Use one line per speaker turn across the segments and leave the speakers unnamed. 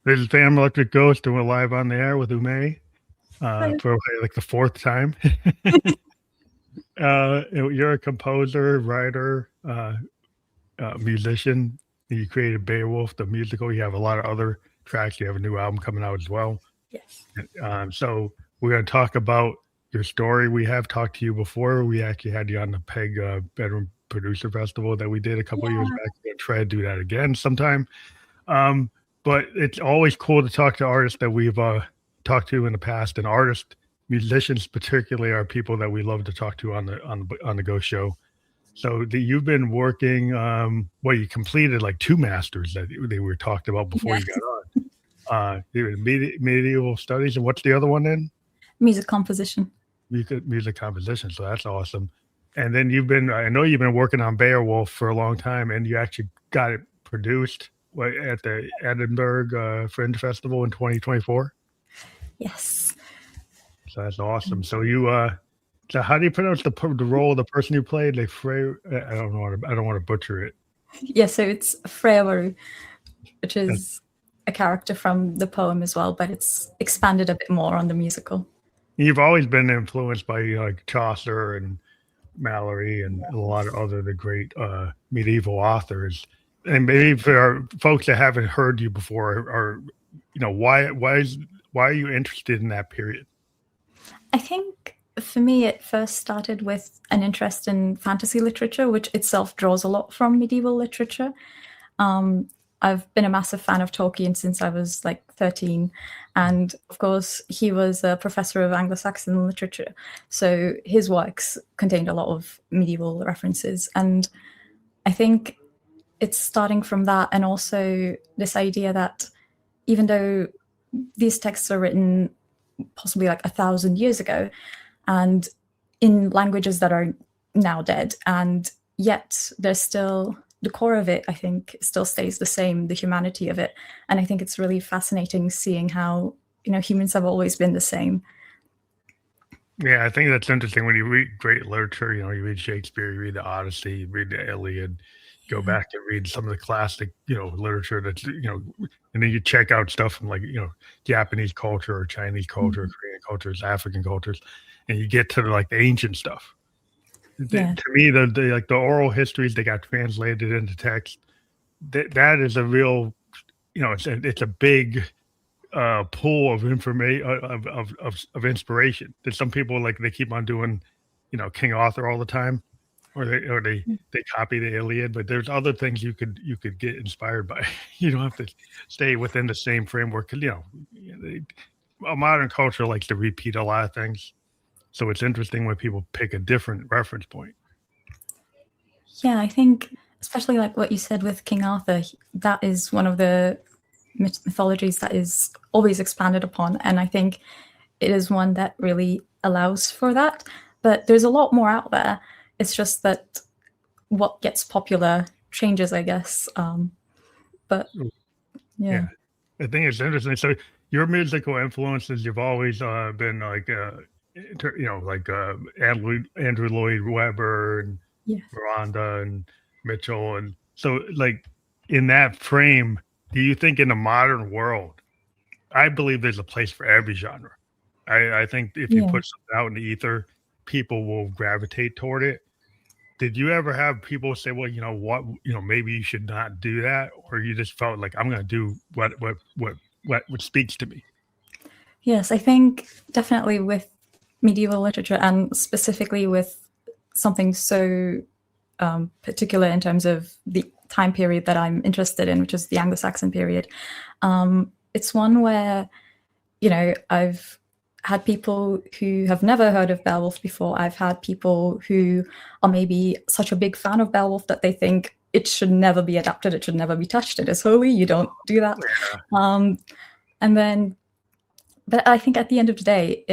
This is Phantom Electric Ghost, and we're live on the air with Umay for like the fourth time. You're a composer, writer, musician. You created Beowulf the Musical. You have a lot of other tracks. You have a new album coming out as well.
Yes.
So we're going to talk about your story. We have talked to you before. We actually had you on the PEG Bedroom Producer Festival that we did a couple of years back. We're going to try to do that again sometime. But it's always cool to talk to artists that we've talked to in the past, and musicians particularly are people that we love to talk to on the Ghost Show. So you've been working. You completed like 2 masters that they were talked about before you got on. Medieval Studies, and what's the other one then?
Music composition.
Music composition. So that's awesome. And then I know you've been working on Beowulf for a long time, and you actually got it produced at the Edinburgh Fringe Festival in 2024.
Yes.
So that's awesome. So so how do you pronounce the role of the person you played? I don't want to butcher it.
Yeah, so it's Freawaru, which is a character from the poem as well, but it's expanded a bit more on the musical.
You've always been influenced by like Chaucer and Malory and a lot of the great medieval authors. And maybe for our folks that haven't heard you before, why are you interested in that period?
I think for me, it first started with an interest in fantasy literature, which itself draws a lot from medieval literature. I've been a massive fan of Tolkien since I was like 13. And of course, he was a professor of Anglo-Saxon literature. So his works contained a lot of medieval references. And I think it's starting from that, and also this idea that even though these texts are written possibly like 1,000 years ago and in languages that are now dead, and yet there's still the core of it, I think, still stays the same, the humanity of it. And I think it's really fascinating seeing how, humans have always been the same.
Yeah, I think that's interesting. When you read great literature, you read Shakespeare, you read the Odyssey, you read the Iliad, go back and read some of the classic, literature that's, and then you check out stuff from like, Japanese culture or Chinese culture, Korean cultures, African cultures, and you get to the ancient stuff. Yeah. To me, the oral histories that got translated into text, that is a real, it's a big pool of information of inspiration that some people they keep on doing, King Arthur all the time. Or they copy the Iliad, but there's other things you could get inspired by. You don't have to stay within the same framework. A modern culture likes to repeat a lot of things, so it's interesting when people pick a different reference point.
Yeah, I think especially like what you said with King Arthur, that is one of the mythologies that is always expanded upon, and I think it is one that really allows for that. But there's a lot more out there. It's just that what gets popular changes, I guess. But yeah,
I think it's interesting. So your musical influences, you've always been like, Andrew Lloyd Webber and Miranda and Mitchell, and so in that frame, do you think in the modern world, I believe there's a place for every genre. I think if you put something out in the ether, people will gravitate toward it. Did you ever have people say, well, maybe you should not do that? Or you just felt like I'm going to do what speaks to me?
Yes, I think definitely with medieval literature, and specifically with something so particular in terms of the time period that I'm interested in, which is the Anglo-Saxon period. It's one where, I've had people who have never heard of Beowulf before. I've had people who are maybe such a big fan of Beowulf that they think it should never be adapted, it should never be touched, it is holy, you don't do that. But I think at the end of the day,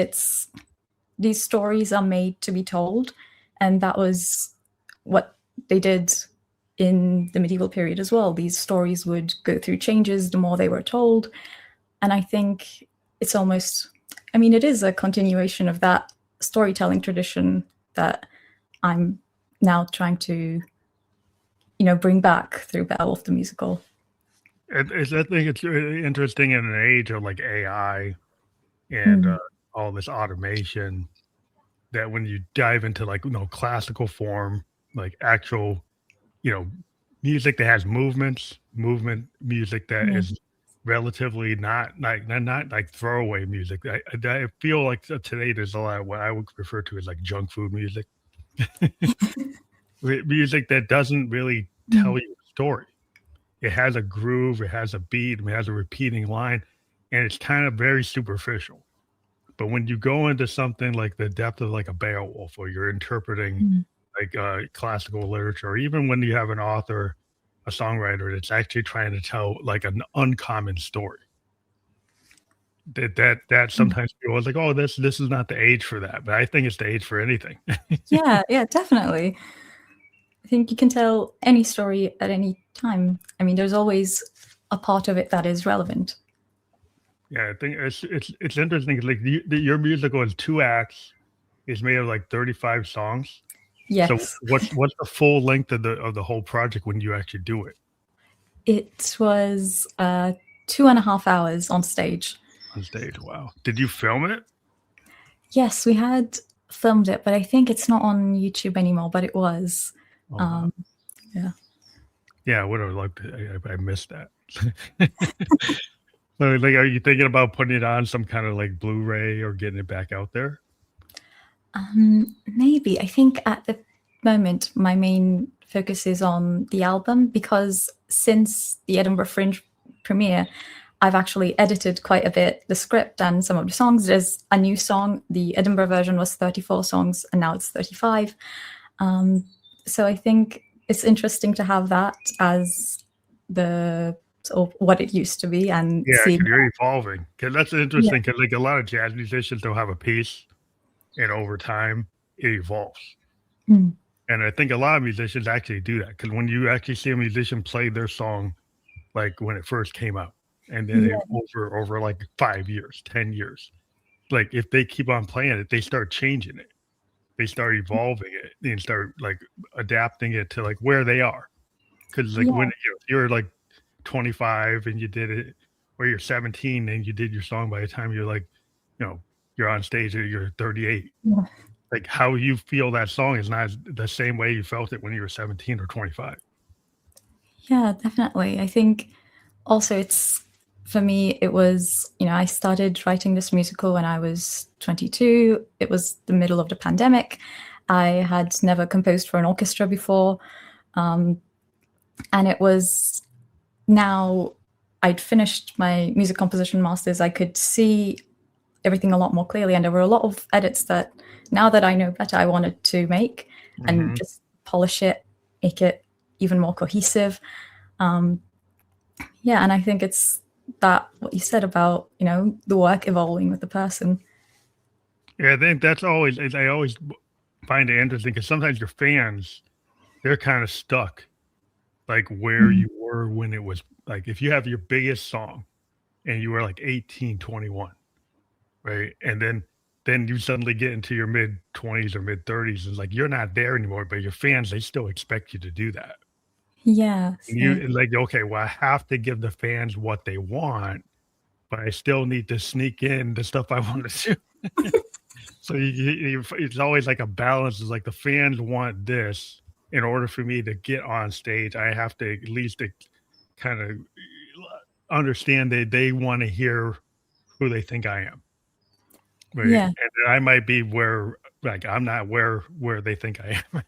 these stories are made to be told, and that was what they did in the medieval period as well. These stories would go through changes the more they were told, and I think it's almost, it is a continuation of that storytelling tradition that I'm now trying to, bring back through Beowulf the Musical.
I think it's really interesting in an age of like AI and all this automation that when you dive into like classical form, like actual you know music that has movement music that
Yeah.
is relatively not like throwaway music. I feel like today there's a lot of what I would refer to as like junk food music, music that doesn't really tell
Mm.
you a story. It has a groove, it has a beat, it has a repeating line, and it's kind of very superficial. But when you go into something like the depth of like a Beowulf, or you're interpreting
Mm.
like classical literature, or even when you have an author, a songwriter that's actually trying to tell like an uncommon story, that
Mm.
sometimes people are like, oh, this is not the age for that. But I think it's the age for anything.
Yeah, yeah, definitely. I think you can tell any story at any time. I mean, there's always a part of it that is relevant.
Yeah, I think it's interesting. 'Cause, like your musical is 2 acts. It's made of like 35 songs. So
Yes.
what's the full length of the whole project when you actually do it
It was 2.5 hours on stage.
on stage? Wow. Did you film it?
Yes, we had filmed it, but I think it's not on YouTube anymore, but it was.
Oh wow.
Yeah.
Yeah, I would have liked to. I missed that. So, like, are you thinking about putting it on some kind of like Blu-ray or getting it back out there?
Maybe. I think at the moment my main focus is on the album because since the Edinburgh Fringe premiere, I've actually edited quite a bit the script and some of the songs. There's a new song. The Edinburgh version was 34 songs and now it's 35. So I think it's interesting to have that as the sort of what it used to be and
Yeah,
see.
because you're evolving. Because that's
Yeah.
interesting. Because like a lot of jazz musicians don't have a piece, and over time it evolves.
Mm.
And I think a lot of musicians actually do that. Because when you actually see a musician play their song, like when it first came out, and then
Yeah.
over like 5 years, 10 years, like if they keep on playing it, they start changing it. They start evolving it and start like adapting it to like where they are. Because like when
Yeah.
you're like 25 and you did it, or you're 17 and you did your song, by the time you're like, you know, you're on stage or you're 38.
Yeah.
Like how you feel that song is not the same way you felt it when you were 17 or 25.
Yeah, definitely. I think also it's for me, it was, I started writing this musical when I was 22. It was the middle of the pandemic. I had never composed for an orchestra before. And it was now I'd finished my music composition masters. I could see everything a lot more clearly. And there were a lot of edits that now that I know better, I wanted to make and just polish it, make it even more cohesive. Yeah, and I think it's that what you said about, the work evolving with the person.
Yeah, I think that's always, I always find it interesting because sometimes your fans, they're kind of stuck like where
Mm.
you were when it was like if you have your biggest song and you were like 18, 21, right? And then you suddenly get into your mid 20s or mid 30s and like you're not there anymore, but your fans, they still expect you to do that.
Yeah,
And
so
you like, okay, well, I have to give the fans what they want, but I still need to sneak in the stuff I want to do. So it's always like a balance. It's like the fans want this. In order for me to get on stage, I have to at least kind of understand that they want to hear who they think I am. Right.
yeah.
And I might be where like I'm not where they think I am.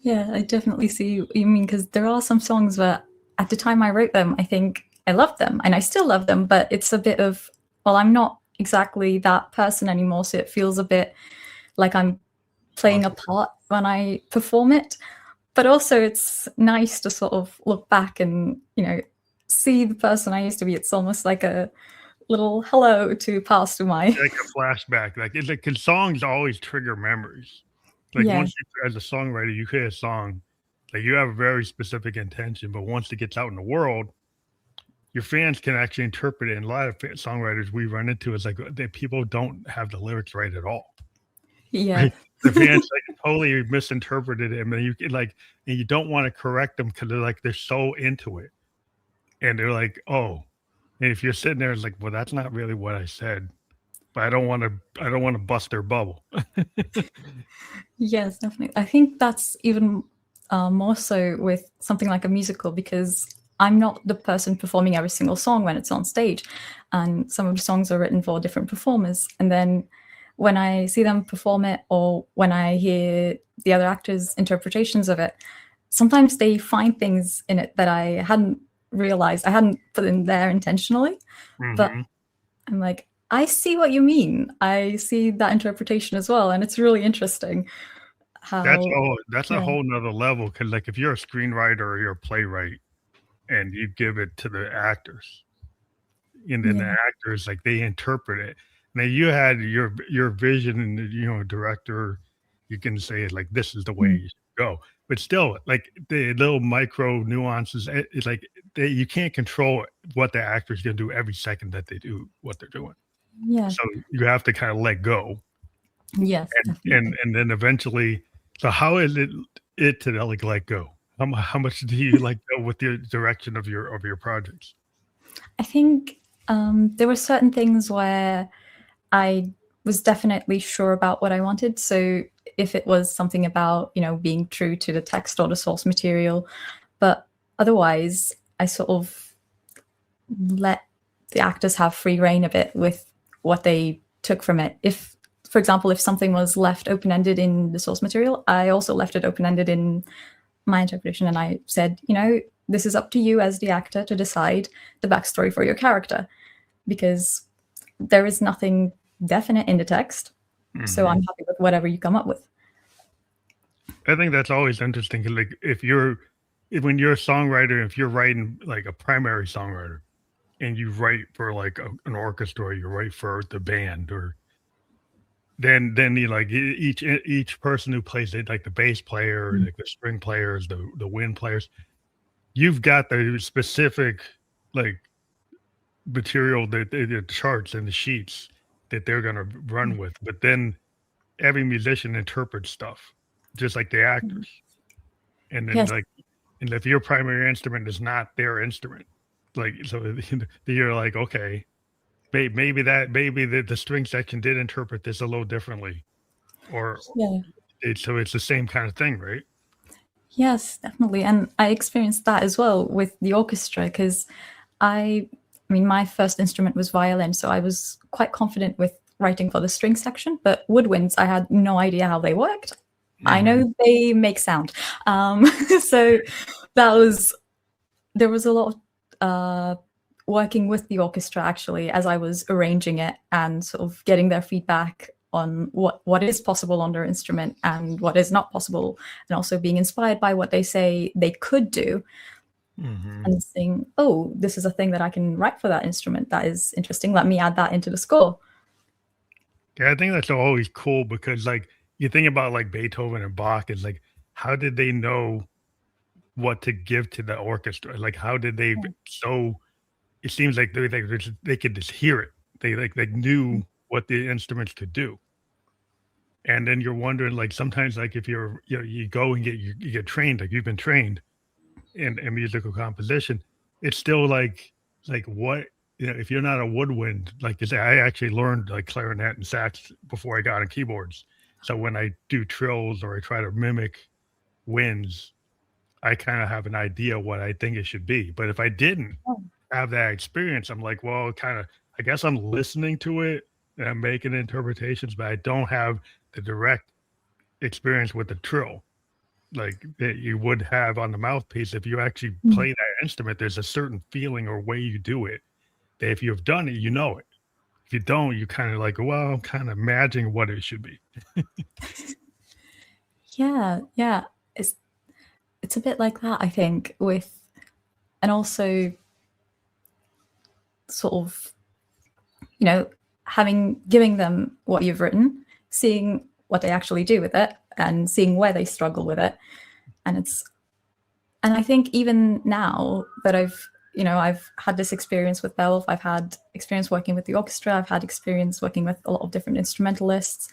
Yeah, I definitely see what you mean because there are some songs where at the time I wrote them, I think I loved them and I still love them, but it's a bit of, well, I'm not exactly that person anymore. So it feels a bit like I'm playing a part when I perform it. But also it's nice to sort of look back and, see the person I used to be. It's almost like a little hello to past Umay.
Like a flashback. Like it's like 'cause songs always trigger memories. Like
Yeah.
once you as a songwriter, you create a song, like you have a very specific intention, but once it gets out in the world, your fans can actually interpret it. And a lot of songwriters we run into is like people don't have the lyrics right at all.
Yeah.
Right? the fans like totally misinterpreted it, and then you like, and you don't want to correct them because they're so into it, and they're like, oh, and if you're sitting there, it's like, well, that's not really what I said, but I don't want to bust their bubble.
Yes, definitely. I think that's even more so with something like a musical, because I'm not the person performing every single song when it's on stage, and some of the songs are written for different performers. And then when I see them perform it, or when I hear the other actors' interpretations of it, sometimes they find things in it that I hadn't realized, I hadn't put in there intentionally. But I'm like, I see what you mean. I see that interpretation as well, and it's really interesting.
That's a whole nother level, because like if you're a screenwriter or you're a playwright and you give it to the actors, and then the actors, like, they interpret it. Now you had your vision, and director, you can say it like, this is the way you should go, but still, like, the little micro nuances, it's like you can't control what the actor's gonna do every second that they do what they're doing.
Yeah.
So you have to kind of let go.
Yes.
And then eventually, so how is it to like let go? How much do you like go with the direction of your projects?
I think there were certain things where I was definitely sure about what I wanted. So if it was something about, being true to the text or the source material, but otherwise I sort of let the actors have free reign a bit with what they took from it. If, for example, if something was left open-ended in the source material, I also left it open-ended in my interpretation. And I said, this is up to you as the actor to decide the backstory for your character, because there is nothing definite in the text. So I'm happy with whatever you come up with.
I think that's always interesting. Like when you're a songwriter, if you're writing like a primary songwriter and you write for like an orchestra, or you write for the band, or then you like each person who plays it, like the bass player, like the string players, the wind players, you've got the specific like material, the charts and the sheets that they're going to run with, but then every musician interprets stuff just like the actors. And then and if your primary instrument is not their instrument, like, so you're like, okay, maybe the string section did interpret this a little differently, or so it's the same kind of thing, right?
Yes, definitely. And I experienced that as well with the orchestra, because I mean, my first instrument was violin, so I was quite confident with writing for the string section, but woodwinds, I had no idea how they worked. I know they make sound. So there was a lot of working with the orchestra, actually, as I was arranging it and sort of getting their feedback on what is possible on their instrument and what is not possible, and also being inspired by what they say they could do. And saying, oh, this is a thing that I can write for that instrument. That is interesting. Let me add that into the score.
Yeah, I think that's always cool, because like you think about like Beethoven and Bach, is like, how did they know what to give to the orchestra? Like, how did they? So it seems like they could just hear it. They knew what the instruments could do. And then you're wondering, like, sometimes, like, if you go and you get trained, like you've been trained in musical composition, it's still like what, if you're not a woodwind, like you say, I actually learned like clarinet and sax before I got on keyboards. So when I do trills or I try to mimic winds, I kind of have an idea what I think it should be. But if I didn't have that experience, I'm like, well, I guess I'm listening to it and I'm making interpretations, but I don't have the direct experience with the trill like that you would have on the mouthpiece. If you actually play that instrument, there's a certain feeling or way you do it that if you've done it, you know it. If you don't, you kind of like, well, I'm kind of imagining what it should be.
Yeah. It's a bit like that, I think, and also sort of, giving them what you've written, seeing what they actually do with it, and seeing where they struggle with it. And I think even now that I've had this experience with Beowulf, I've had experience working with the orchestra, I've had experience working with a lot of different instrumentalists,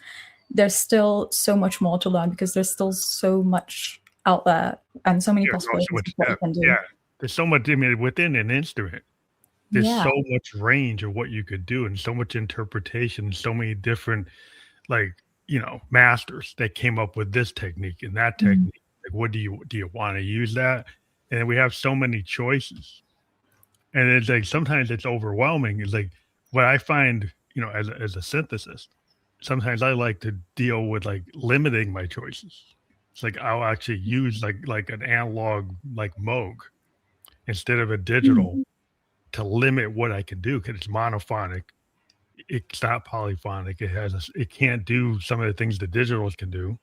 there's still so much more to learn because there's still so much out there and so many
Yeah, so
possibilities
much
of what you
depth.
can do.
Yeah, there's so much. I mean, within an instrument, there's
Yeah.
so much range of what you could do, and so much interpretation, so many different, like, masters that came up with this technique and that
Mm.
technique. Like, what do you want to use that? And we have so many choices, and it's like sometimes it's overwhelming. It's like what I find, as a synthesist, sometimes I like to deal with like limiting my choices. It's like I'll actually use like an analog like Moog instead of a digital
Mm.
to limit what I can do because it's monophonic. It's not polyphonic. It can't do some of the things the digitals can do.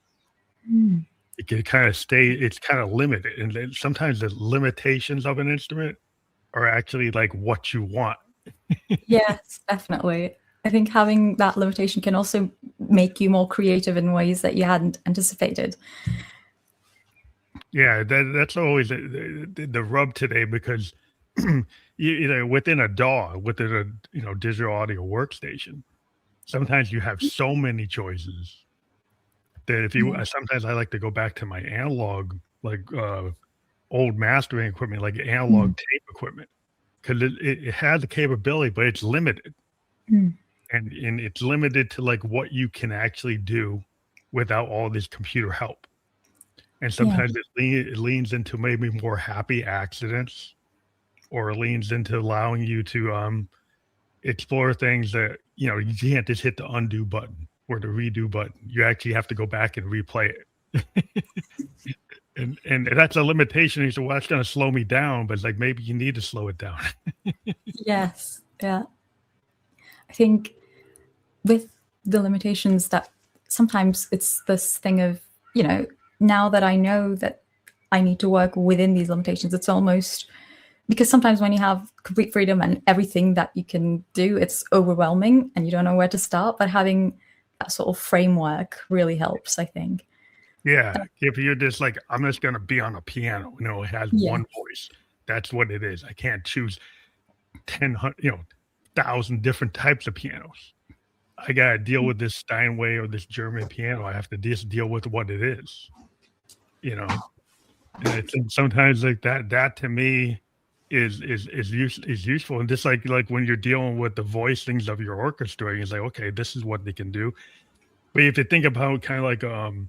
Mm.
It can kind of stay. It's kind of limited, and then sometimes the limitations of an instrument are actually like what you want.
Yes, definitely. I think having that limitation can also make you more creative in ways that you hadn't anticipated.
Yeah, that's always the rub today because within a DAW, within a digital audio workstation, sometimes you have so many choices that if you
Yeah.
sometimes I like to go back to my analog like old mastering equipment, like analog
Mm.
tape equipment, because it has the capability, but it's limited,
Mm.
and it's limited to like what you can actually do without all this computer help. And
Yeah.
sometimes it leans into maybe more happy accidents, or it leans into allowing you to explore things that you can't just hit the undo button or the redo button. You actually have to go back and replay it. And that's a limitation. He said, well, that's going to slow me down, but it's like maybe you need to slow it down.
Yes. Yeah. I think with the limitations that sometimes it's this thing of, now that I know that I need to work within these limitations, it's almost because sometimes when you have complete freedom and everything that you can do, it's overwhelming and you don't know where to start. But having that sort of framework really helps, I think.
Yeah, if you're just like, I'm just going to be on a piano, it has
Yeah.
one voice. That's what it is. I can't choose 10, 1,000 different types of pianos. I got to deal with this Steinway or this German piano. I have to just deal with what it is, you know. And I think sometimes like that to me is useful. And just like when you're dealing with the voicings of your orchestra, it's like, okay, this is what they can do. But if you think about kind of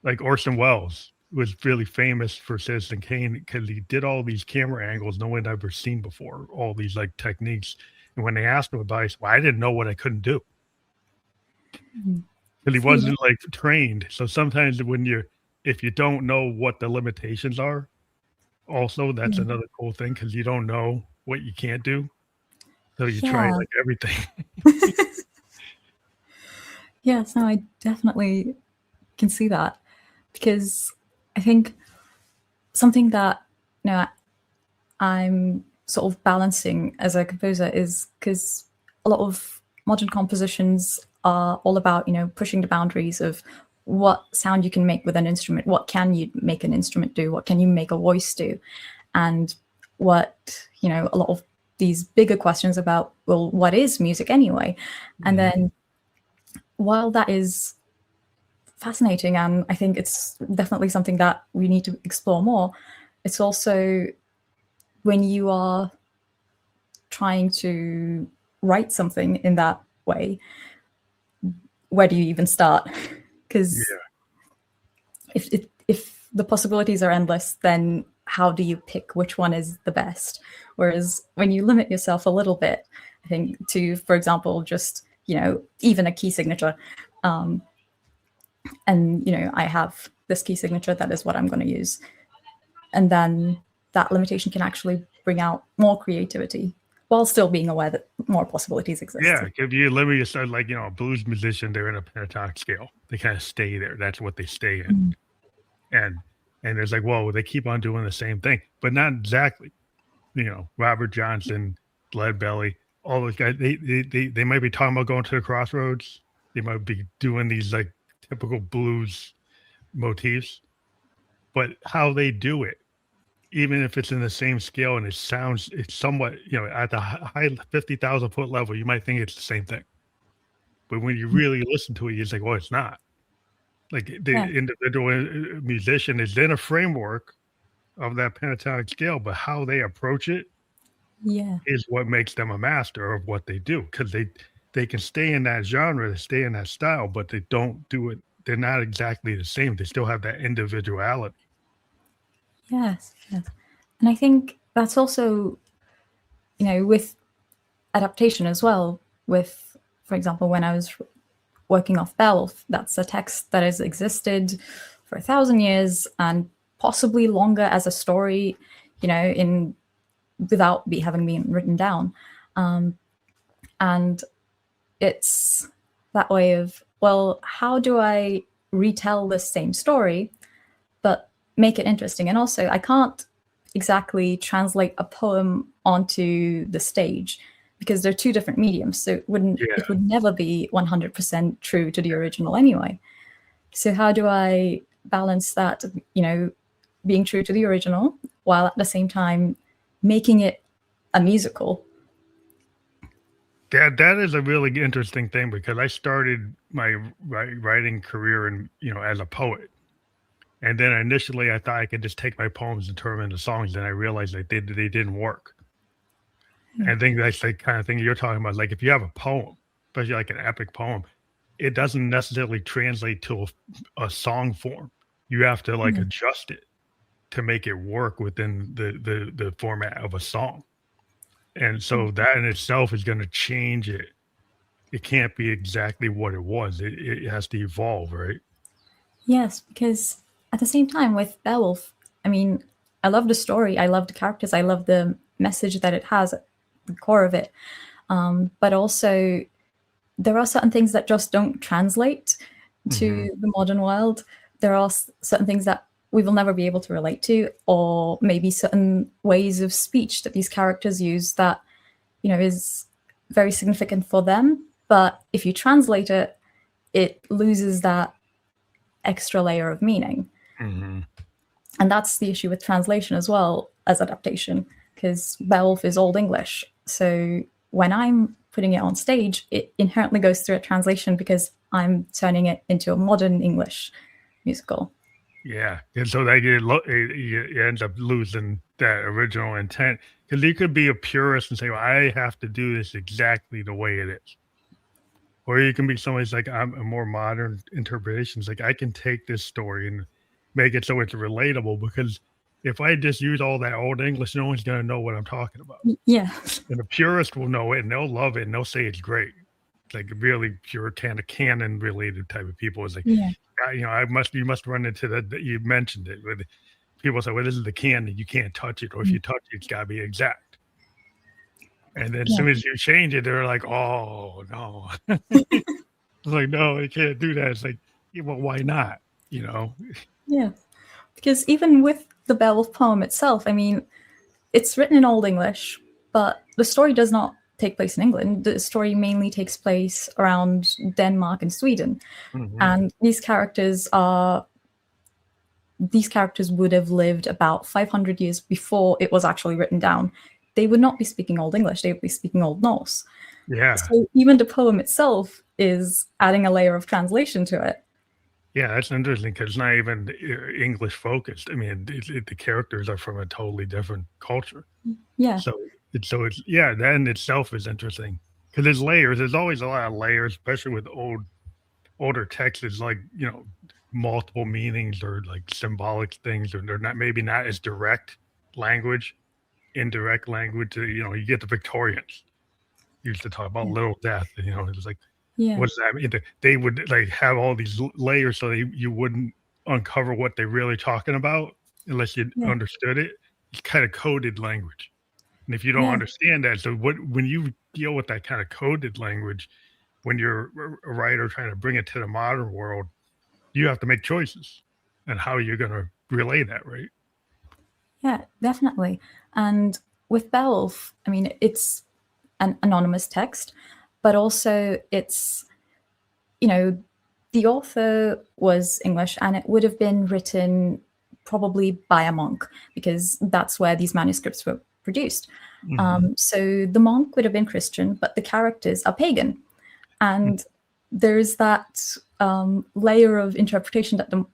like Orson Welles was really famous for Citizen Kane because he did all these camera angles no one had ever seen before, all these like techniques. And when they asked him about it, he said, well, I didn't know what I couldn't do because he
See,
wasn't like trained. So sometimes if you don't know what the limitations are, also that's another cool thing because you don't know what you can't do. So you try
yeah.
like everything.
Yes, no, I definitely can see that because I think something that I'm sort of balancing as a composer is because a lot of modern compositions are all about pushing the boundaries of what sound you can make with an instrument, what can you make an instrument do, what can you make a voice do, and what a lot of these bigger questions about, well, what is music anyway? And then while that is fascinating and I think it's definitely something that we need to explore more, it's also when you are trying to write something in that way, where do you even start? Because
Yeah.
if the possibilities are endless, then how do you pick which one is the best? Whereas when you limit yourself a little bit, I think to, for example, just even a key signature, and I have this key signature, that is what I'm going to use, and then that limitation can actually bring out more creativity while still being aware that more possibilities exist.
Yeah, if you limit yourself, like a blues musician, they're in a pentatonic scale. They kind of stay there. That's what they stay in. And it's like, whoa, they keep on doing the same thing, but not exactly. Robert Johnson, Lead Belly, all those guys. They might be talking about going to the crossroads. They might be doing these like typical blues motifs, but how they do it, even if it's in the same scale and it's somewhat, at the high 50,000 foot level, you might think it's the same thing. but when you really listen to it, it's like, well, it's not. Like the individual musician is in a framework of that pentatonic scale, but how they approach it is what makes them a master of what they do, because they can stay in that genre, they stay in that style, but they don't do it. They're not exactly the same. They still have that individuality.
Yes. And I think that's also, with adaptation as well. With, for example, when I was working off Beowulf, that's a text that has existed for 1,000 years and possibly longer as a story, without having been written down. And it's that way of, well, how do I retell the same story, but make it interesting? And also, I can't exactly translate a poem onto the stage because they're two different mediums. So it would never be 100% true to the original anyway. So how do I balance that, being true to the original while at the same time making it a musical?
That is a really interesting thing, because I started my writing career as a poet. And then initially I thought I could just take my poems and turn them into songs. Then I realized that they didn't work. And I think that's the kind of thing you're talking about. Like if you have a poem, especially like an epic poem, it doesn't necessarily translate to a song form. You have to adjust it to make it work within the format of a song. And so that in itself is going to change it. It can't be exactly what it was. It has to evolve, right?
Yes, because at the same time with Beowulf, I mean, I love the story, I love the characters, I love the message that it has at the core of it. But also, there are certain things that just don't translate to the modern world. There are certain things that we will never be able to relate to, or maybe certain ways of speech that these characters use that, is very significant for them. But if you translate it, it loses that extra layer of meaning. And that's the issue with translation as well as adaptation, because Beowulf is Old English. So when I'm putting it on stage, it inherently goes through a translation because I'm turning it into a modern English musical.
Yeah, and so that you end up losing that original intent, because you could be a purist and say, well, I have to do this exactly the way it is. Or you can be somebody's like, I'm a more modern interpretation. It's like, I can take this story and make it so it's relatable, because if I just use all that Old English, no one's going to know what I'm talking about.
Yeah.
And the purist will know it and they'll love it and they'll say it's great. It's like really pure kind of canon related type of people. It's like, you must run into that. You mentioned it. With people say, well, this is the canon. You can't touch it. Or if you touch it, it's got to be exact. And then as soon as you change it, they're like, oh, no. It's like, no, you can't do that. It's like, well, why not?
Yeah. Because even with the Beowulf poem itself, I mean, it's written in Old English, but the story does not take place in England. The story mainly takes place around Denmark and Sweden. And these characters would have lived about 500 years before it was actually written down. They would not be speaking Old English, they would be speaking Old Norse.
Yeah.
So even the poem itself is adding a layer of translation to it.
Yeah, that's interesting, because it's not even English focused. I mean, the characters are from a totally different culture.
Yeah.
So it's that in itself is interesting, because there's layers. There's always a lot of layers, especially with older texts. It's like, multiple meanings or like symbolic things, or they're not as direct language, indirect language. You get the Victorians used to talk about little death. It was like, what does that mean? They would like have all these layers so you wouldn't uncover what they're really talking about unless you understood it. It's kind of coded language. And if you don't understand that, so when you deal with that kind of coded language, when you're a writer trying to bring it to the modern world, you have to make choices and how you're going to relay that, right?
Yeah, definitely. And with Beowulf, I mean, it's an anonymous text, but also it's, the author was English and it would have been written probably by a monk, because that's where these manuscripts were produced. So the monk would have been Christian, but the characters are pagan. And there's that layer of interpretation that the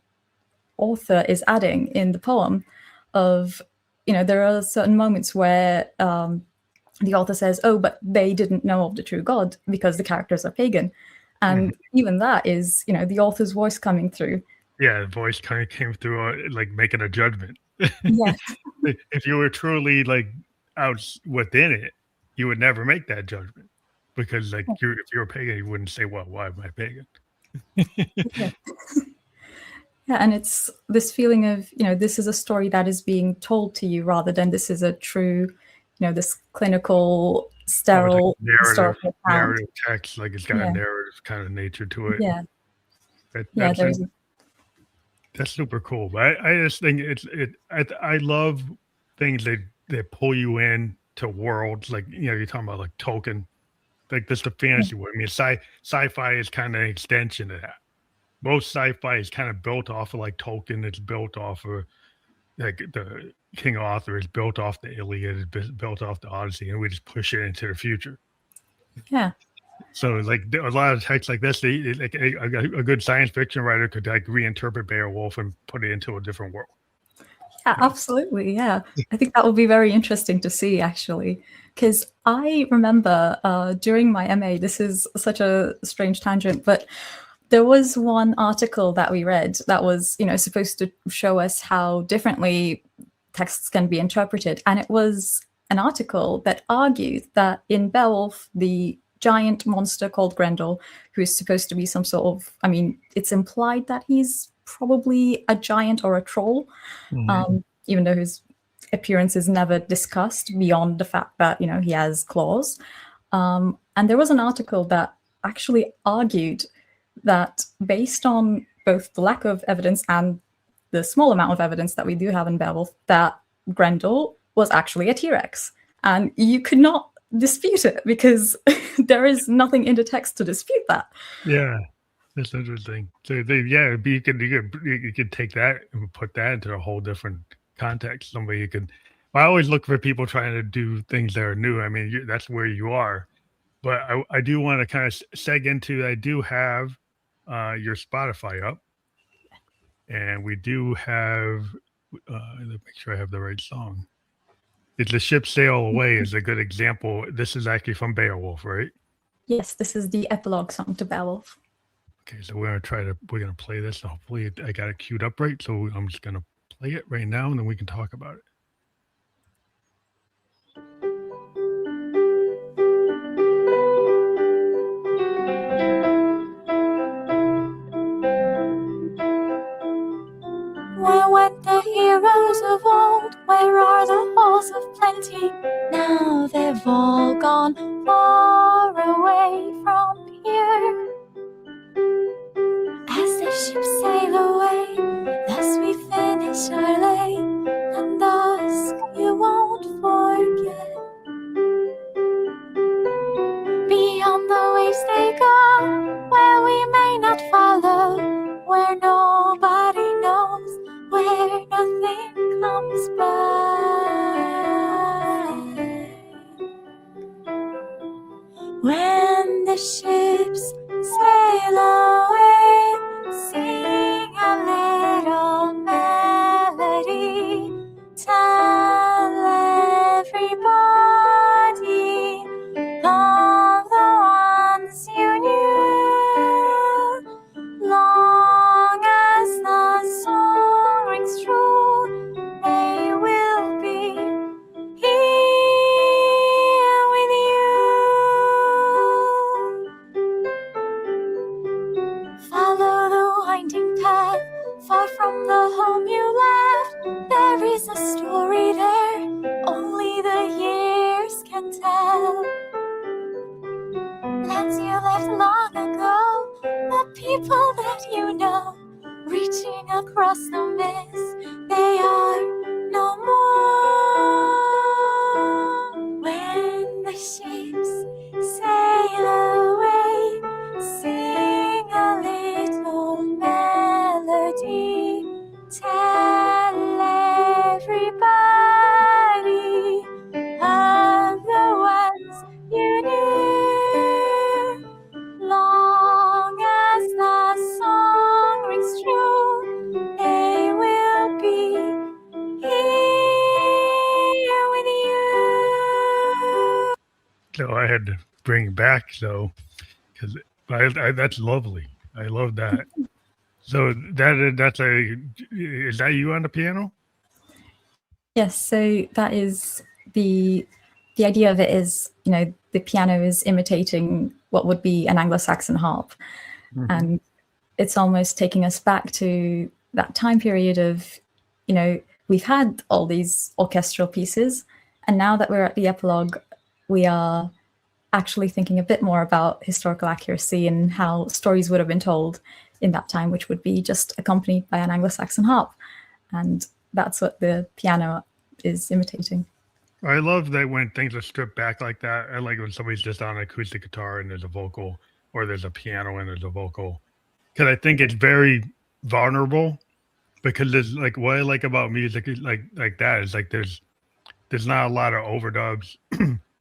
author is adding in the poem of, there are certain moments where the author says, oh, but they didn't know of the true God because the characters are pagan. And even that is, the author's voice coming through.
Yeah, the voice kind of came through, like making a judgment.
Yeah.
If you were truly like out within it, you would never make that judgment, because like if you're a pagan, you wouldn't say, well, why am I pagan?
Yeah. Yeah, and it's this feeling of, this is a story that is being told to you rather than this is a true, this clinical, sterile
narrative text, like it's got a narrative kind of nature to it.
Yeah.
That's super cool. But I just think I love things that pull you in to worlds, like, you're talking about like Tolkien, like this the fantasy world. I mean, sci-fi is kind of an extension of that. Most sci-fi is kind of built off of like Tolkien. It's built off of like the King Arthur. Is built off the Iliad. It's built off the Odyssey, and we just push it into the future.
Yeah.
So like a lot of texts like this, like a good science fiction writer could like reinterpret Beowulf and put it into a different world.
Yeah, absolutely. Yeah, I think that would be very interesting to see, actually, because I remember during my MA, this is such a strange tangent, but there was one article that we read that was, supposed to show us how differently texts can be interpreted. And it was an article that argued that in Beowulf, the giant monster called Grendel, who is supposed to be some sort of, it's implied that he's probably a giant or a troll, even though his appearance is never discussed beyond the fact that, he has claws. And there was an article that actually argued that based on both the lack of evidence and the small amount of evidence that we do have in Beowulf, that Grendel was actually a T-Rex. And you could not dispute it because there is nothing in the text to dispute that.
Yeah, that's interesting. So you could take that and put that into a whole different context. Somebody you could. I always look for people trying to do things that are new. I mean, that's where you are. But I do want to kind of seg into. I do have your Spotify up, and we do have. Let me make sure I have the right song. It's "The Ship Sail Away" is a good example. This is actually from Beowulf, right?
Yes, this is the epilogue song to Beowulf.
Okay, so we're gonna play this. And hopefully, I got it queued up right. So I'm just gonna play it right now, and then we can talk about it.
Where went the heroes of old? Where are the halls of plenty? Now they've all gone far away from here. As the ships sail away, thus we finish our lay, and dusk you won't forget. Beyond the waves they go, where we may not follow, where nobody knows, where nothing comes by. When the ships sail away, sing a little melody, tell everybody of the ones you knew. Long as the song rings true, they will be here with you. Follow the winding path, far from the home you left. There is a story there, only the years can tell. Lands you left long ago, the people that you know, reaching across the mist, they are no more. When the ships sail away, sing a little melody, tell everybody of the ones you knew. Long
So I had to bring it back, so because that's lovely. I love that. So that's is that you on the piano?
Yes, so that is the idea of it is, the piano is imitating what would be an Anglo-Saxon harp. Mm-hmm. And it's almost taking us back to that time period of, we've had all these orchestral pieces, and now that we're at the epilogue, we are actually thinking a bit more about historical accuracy and how stories would have been told in that time, which would be just accompanied by an Anglo-Saxon harp. And that's what the piano is imitating.
I love that when things are stripped back like that. I like when somebody's just on an acoustic guitar and there's a vocal, or there's a piano and there's a vocal. Because I think it's very vulnerable. Because there's like what I like about music like that is like there's not a lot of overdubs.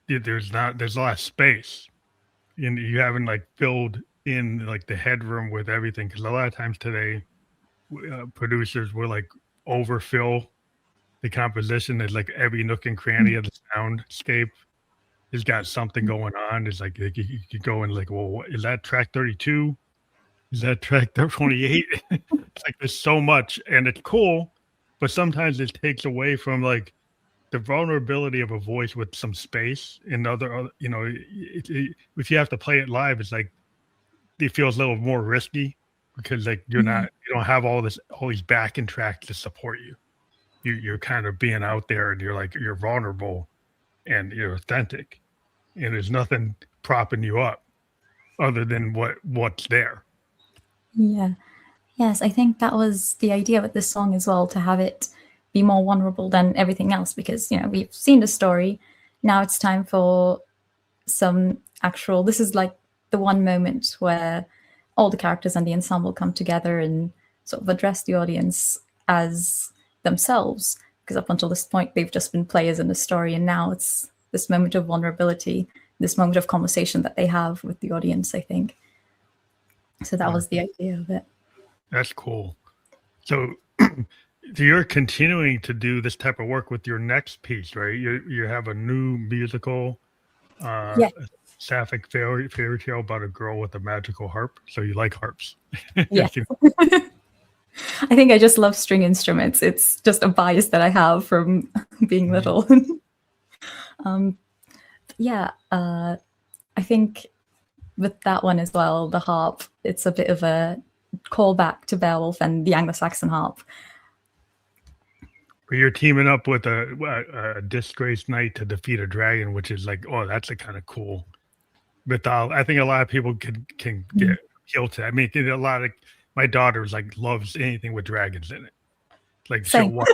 there's a lot of space. And you haven't like filled in like the headroom with everything. Because a lot of times today, producers will like overfill the composition. Is like every nook and cranny of the soundscape has got something going on. It's like you could go and like, well, is that track 32? Is that track 28? It's like there's so much, and it's cool, but sometimes it takes away from like the vulnerability of a voice with some space. And other, if you have to play it live, it's like it feels a little more risky because like you don't have all these backing tracks to support you. You're kind of being out there, and you're vulnerable, and you're authentic, and there's nothing propping you up other than what's there.
Yeah. Yes, I think that was the idea with this song as well, to have it be more vulnerable than everything else, because we've seen the story. Now it's time for some actual. This is like the one moment where all the characters and the ensemble come together and sort of address the audience as themselves, because up until this point they've just been players in the story, and now it's this moment of vulnerability, this moment of conversation that they have with the audience, I think. So that was the idea of it.
That's cool. So you're continuing to do this type of work with your next piece, right? You have a new musical, sapphic fairy tale about a girl with a magical harp. So you like harps?
Yeah. I think I just love string instruments. It's just a bias that I have from being little. I think with that one as well, the harp, it's a bit of a callback to Beowulf and the Anglo-Saxon harp.
You're teaming up with a disgraced knight to defeat a dragon, which is like, oh, that's a kind of cool. But I think a lot of people can get killed to that. I mean, a lot of my daughter loves anything with dragons in it. Like she'll watch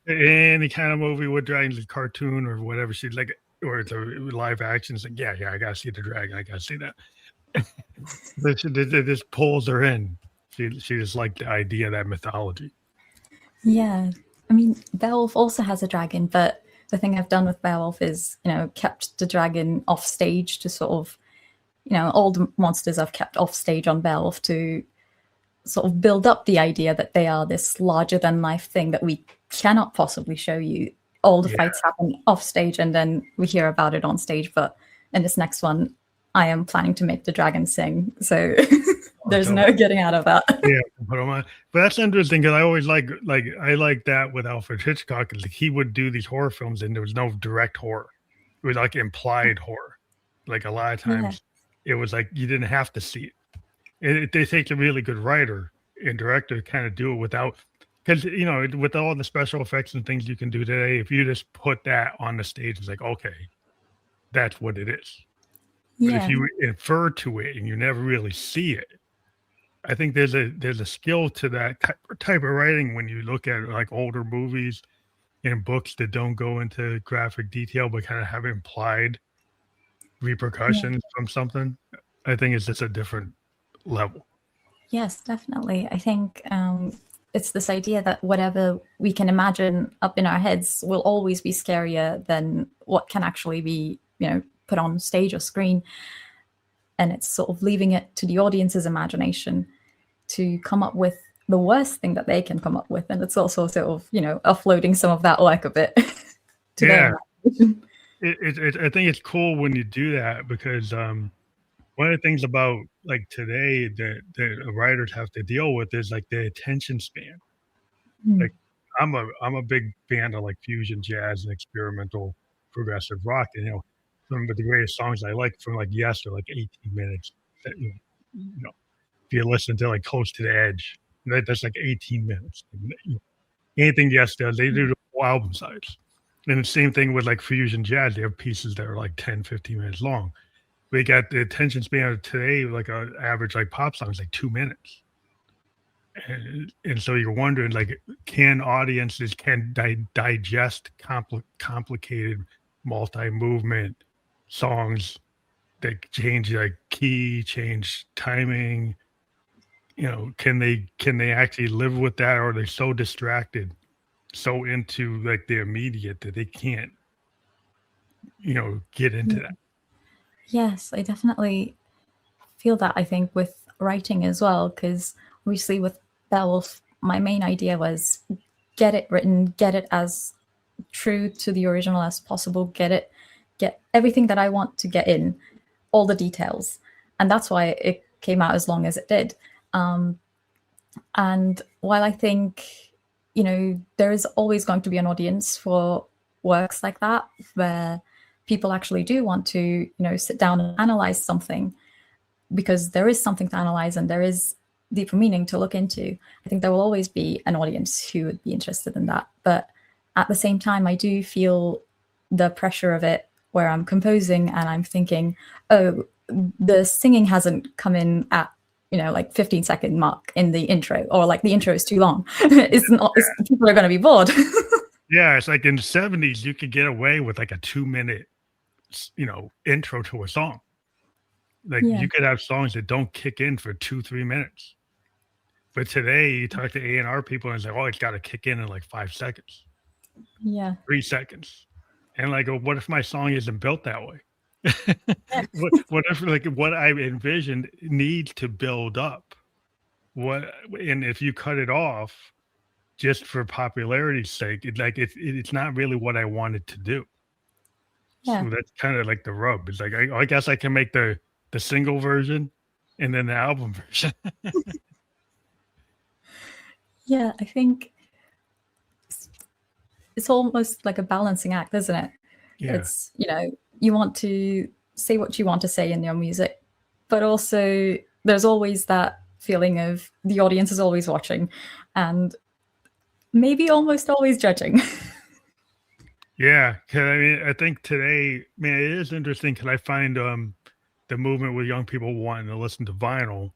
any kind of movie with dragons, a cartoon or whatever. She's like, or it's a live action. It's like, yeah, I gotta see the dragon. I gotta see that. It just pulls her in. She just liked the idea of that mythology. Yeah.
I mean, Beowulf also has a dragon, but the thing I've done with Beowulf is, kept the dragon off stage to sort of, all the monsters I've kept off stage on Beowulf to sort of build up the idea that they are this larger than life thing that we cannot possibly show you. All the fights happen off stage and then we hear about it on stage. But in this next one, I am planning to make the dragon sing. So there's no getting out of that.
Yeah, but that's interesting because I always like that with Alfred Hitchcock. Like he would do these horror films and there was no direct horror. It was like implied horror. Like a lot of times it was like you didn't have to see it. They take a really good writer and director to kind of do it without, because with all the special effects and things you can do today, if you just put that on the stage, it's like, okay, that's what it is. But if you infer to it and you never really see it, I think there's a skill to that type of writing when you look at like older movies and books that don't go into graphic detail but kind of have implied repercussions from something. I think it's just a different level.
Yes, definitely. I think it's this idea that whatever we can imagine up in our heads will always be scarier than what can actually be, put on stage or screen. And it's sort of leaving it to the audience's imagination to come up with the worst thing that they can come up with. And it's also sort of, offloading some of that work a bit to their imagination.
I think it's cool when you do that because one of the things about like today that writers have to deal with is like the attention span.
Mm.
Like I'm a big fan of like fusion jazz and experimental progressive rock. And some of the greatest songs I like from like Yes are like 18 minutes. That, if you listen to like Close to the Edge, that's like 18 minutes. Anything Yes does, they do the whole album size. And the same thing with like fusion jazz. They have pieces that are like 10, 15 minutes long. We got the attention span of today, like an average like pop song is like 2 minutes. And so you're wondering, like, can audiences digest complicated multi-movement songs that change like key, change timing? Can they actually live with that, or are they so distracted, so into like the immediate that they can't, get into that?
Yes, I definitely feel that, I think, with writing as well, because obviously with Beowulf, my main idea was get it written, get it as true to the original as possible, get everything that I want to get in, all the details. And that's why it came out as long as it did. And while I think, there is always going to be an audience for works like that, where people actually do want to, sit down and analyze something, because there is something to analyze and there is deeper meaning to look into. I think there will always be an audience who would be interested in that. But at the same time, I do feel the pressure of it, where I'm composing and I'm thinking, oh, the singing hasn't come in at, like 15-second mark in the intro, or like the intro is too long. People are going to be bored.
Yeah, it's like in the 70s, you could get away with like a 2-minute, intro to a song. Like you could have songs that don't kick in for 2-3 minutes. But today you talk to A&R people and it's like, oh, it's got to kick in like 5 seconds.
Yeah.
3 seconds. And like, what if my song isn't built that way? What if like what I envisioned needs to build up? And if you cut it off just for popularity's sake, it's not really what I wanted to do.
Yeah.
So that's kind of like the rub. It's like I guess I can make the single version and then the album version.
Yeah, I think it's almost like a balancing act, isn't it?
Yeah.
It's, you want to say what you want to say in your music, but also there's always that feeling of the audience is always watching and maybe almost always judging.
Yeah, because I think today, man, it is interesting because I find the movement with young people wanting to listen to vinyl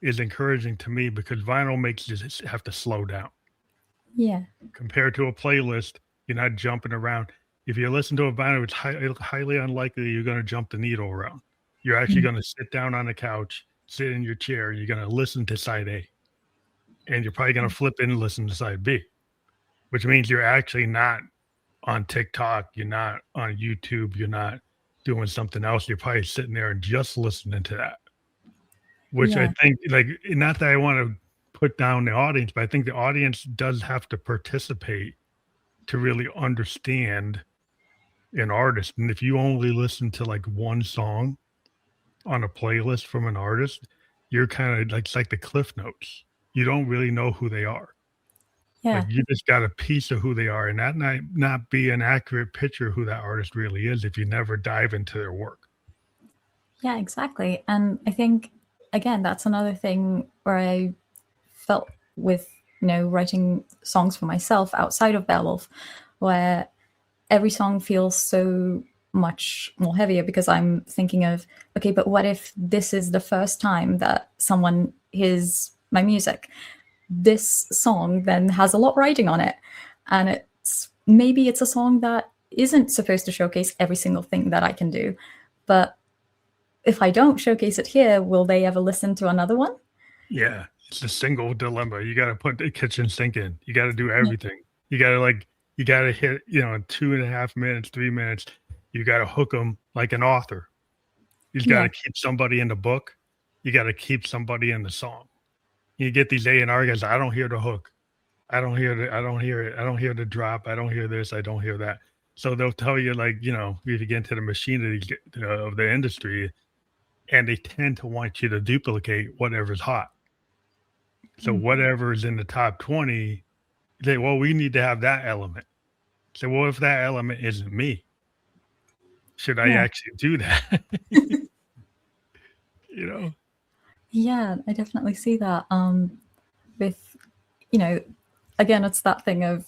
is encouraging to me, because vinyl makes you have to slow down.
Yeah.
Compared to a playlist, you're not jumping around. If you listen to a vinyl, it's highly unlikely you're going to jump the needle around. You're actually going to sit down on the couch, sit in your chair, you're going to listen to side A. And you're probably going to flip in and listen to side B, which means you're actually not on TikTok, you're not on YouTube, you're not doing something else. You're probably sitting there and just listening to that, which I think, like, not that I want to put down the audience, but I think the audience does have to participate to really understand an artist. And if you only listen to like one song on a playlist from an artist, you're kind of like, it's like the Cliff Notes. You don't really know who they are.
Yeah.
Like you just got a piece of who they are, and that might not be an accurate picture of who that artist really is if you never dive into their work.
Yeah, exactly. And I think, again, that's another thing where I felt with, writing songs for myself outside of Beowulf, where every song feels so much more heavier, because I'm thinking of, okay, but what if this is the first time that someone hears my music? This song then has a lot riding on it, and maybe it's a song that isn't supposed to showcase every single thing that I can do, but if I don't showcase it here, will they ever listen to another one?
Yeah, it's a single dilemma. You got to put the kitchen sink in. You got to do everything. You got to hit, 2.5 minutes, 3 minutes. You got to hook them like an author. You got to keep somebody in the book. You got to keep somebody in the song. You get these A&R guys, I don't hear the hook. I don't hear it. I don't hear the drop. I don't hear this. I don't hear that. So they'll tell you, like, you know, if you get into the machinery of the industry, and they tend to want you to duplicate whatever's hot. So whatever's in the top 20, they, well, we need to have that element. So, well, if that element isn't me, should I actually do that? You know?
Yeah, I definitely see that. With, you know, again, it's that thing of,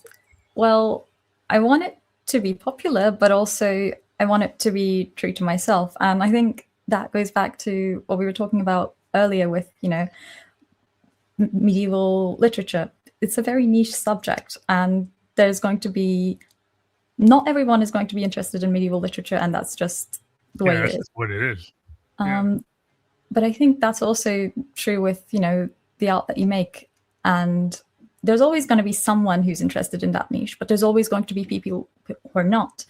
well, I want it to be popular, but also I want it to be true to myself. And I think that goes back to what we were talking about earlier with, you know, medieval literature. It's a very niche subject, and there's going to be, not everyone is going to be interested in medieval literature, and that's just the way it is.
That's what it is.
But I think that's also true with, you know, the art that you make. And there's always going to be someone who's interested in that niche, but there's always going to be people who are not.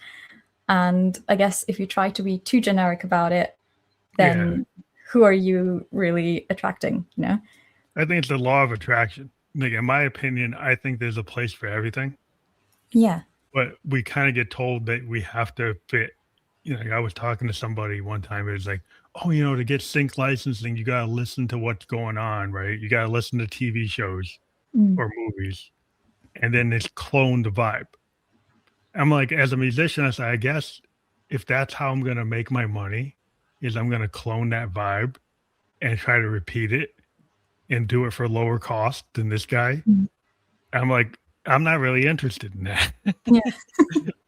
And I guess if you try to be too generic about it, then who are you really attracting, you know?
I think it's the law of attraction. Like, in my opinion, I think there's a place for everything.
Yeah.
But we kind of get told that we have to fit. You know, I was talking to somebody one time. It was like, oh, you know, to get sync licensing, you got to listen to what's going on, right? You got to listen to TV shows or movies, and then it's clone the vibe. I'm like, as a musician, I say, I guess if that's how I'm going to make my money, is I'm going to clone that vibe and try to repeat it and do it for lower cost than this guy. I'm like, I'm not really interested in that.
Yeah.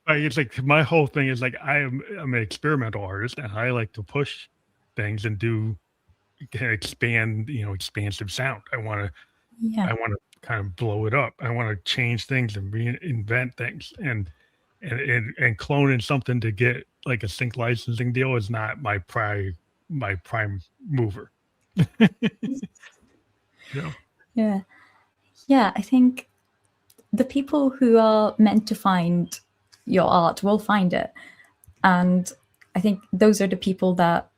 Like, it's like, my whole thing is like, I'm an experimental artist, and I like to push things and do expand, you know, expansive sound. I want to kind of blow it up. I want to change things and reinvent things, and cloning something to get like a sync licensing deal is not my prime mover. You know?
Yeah. I think the people who are meant to find your art will find it. And I think those are the people that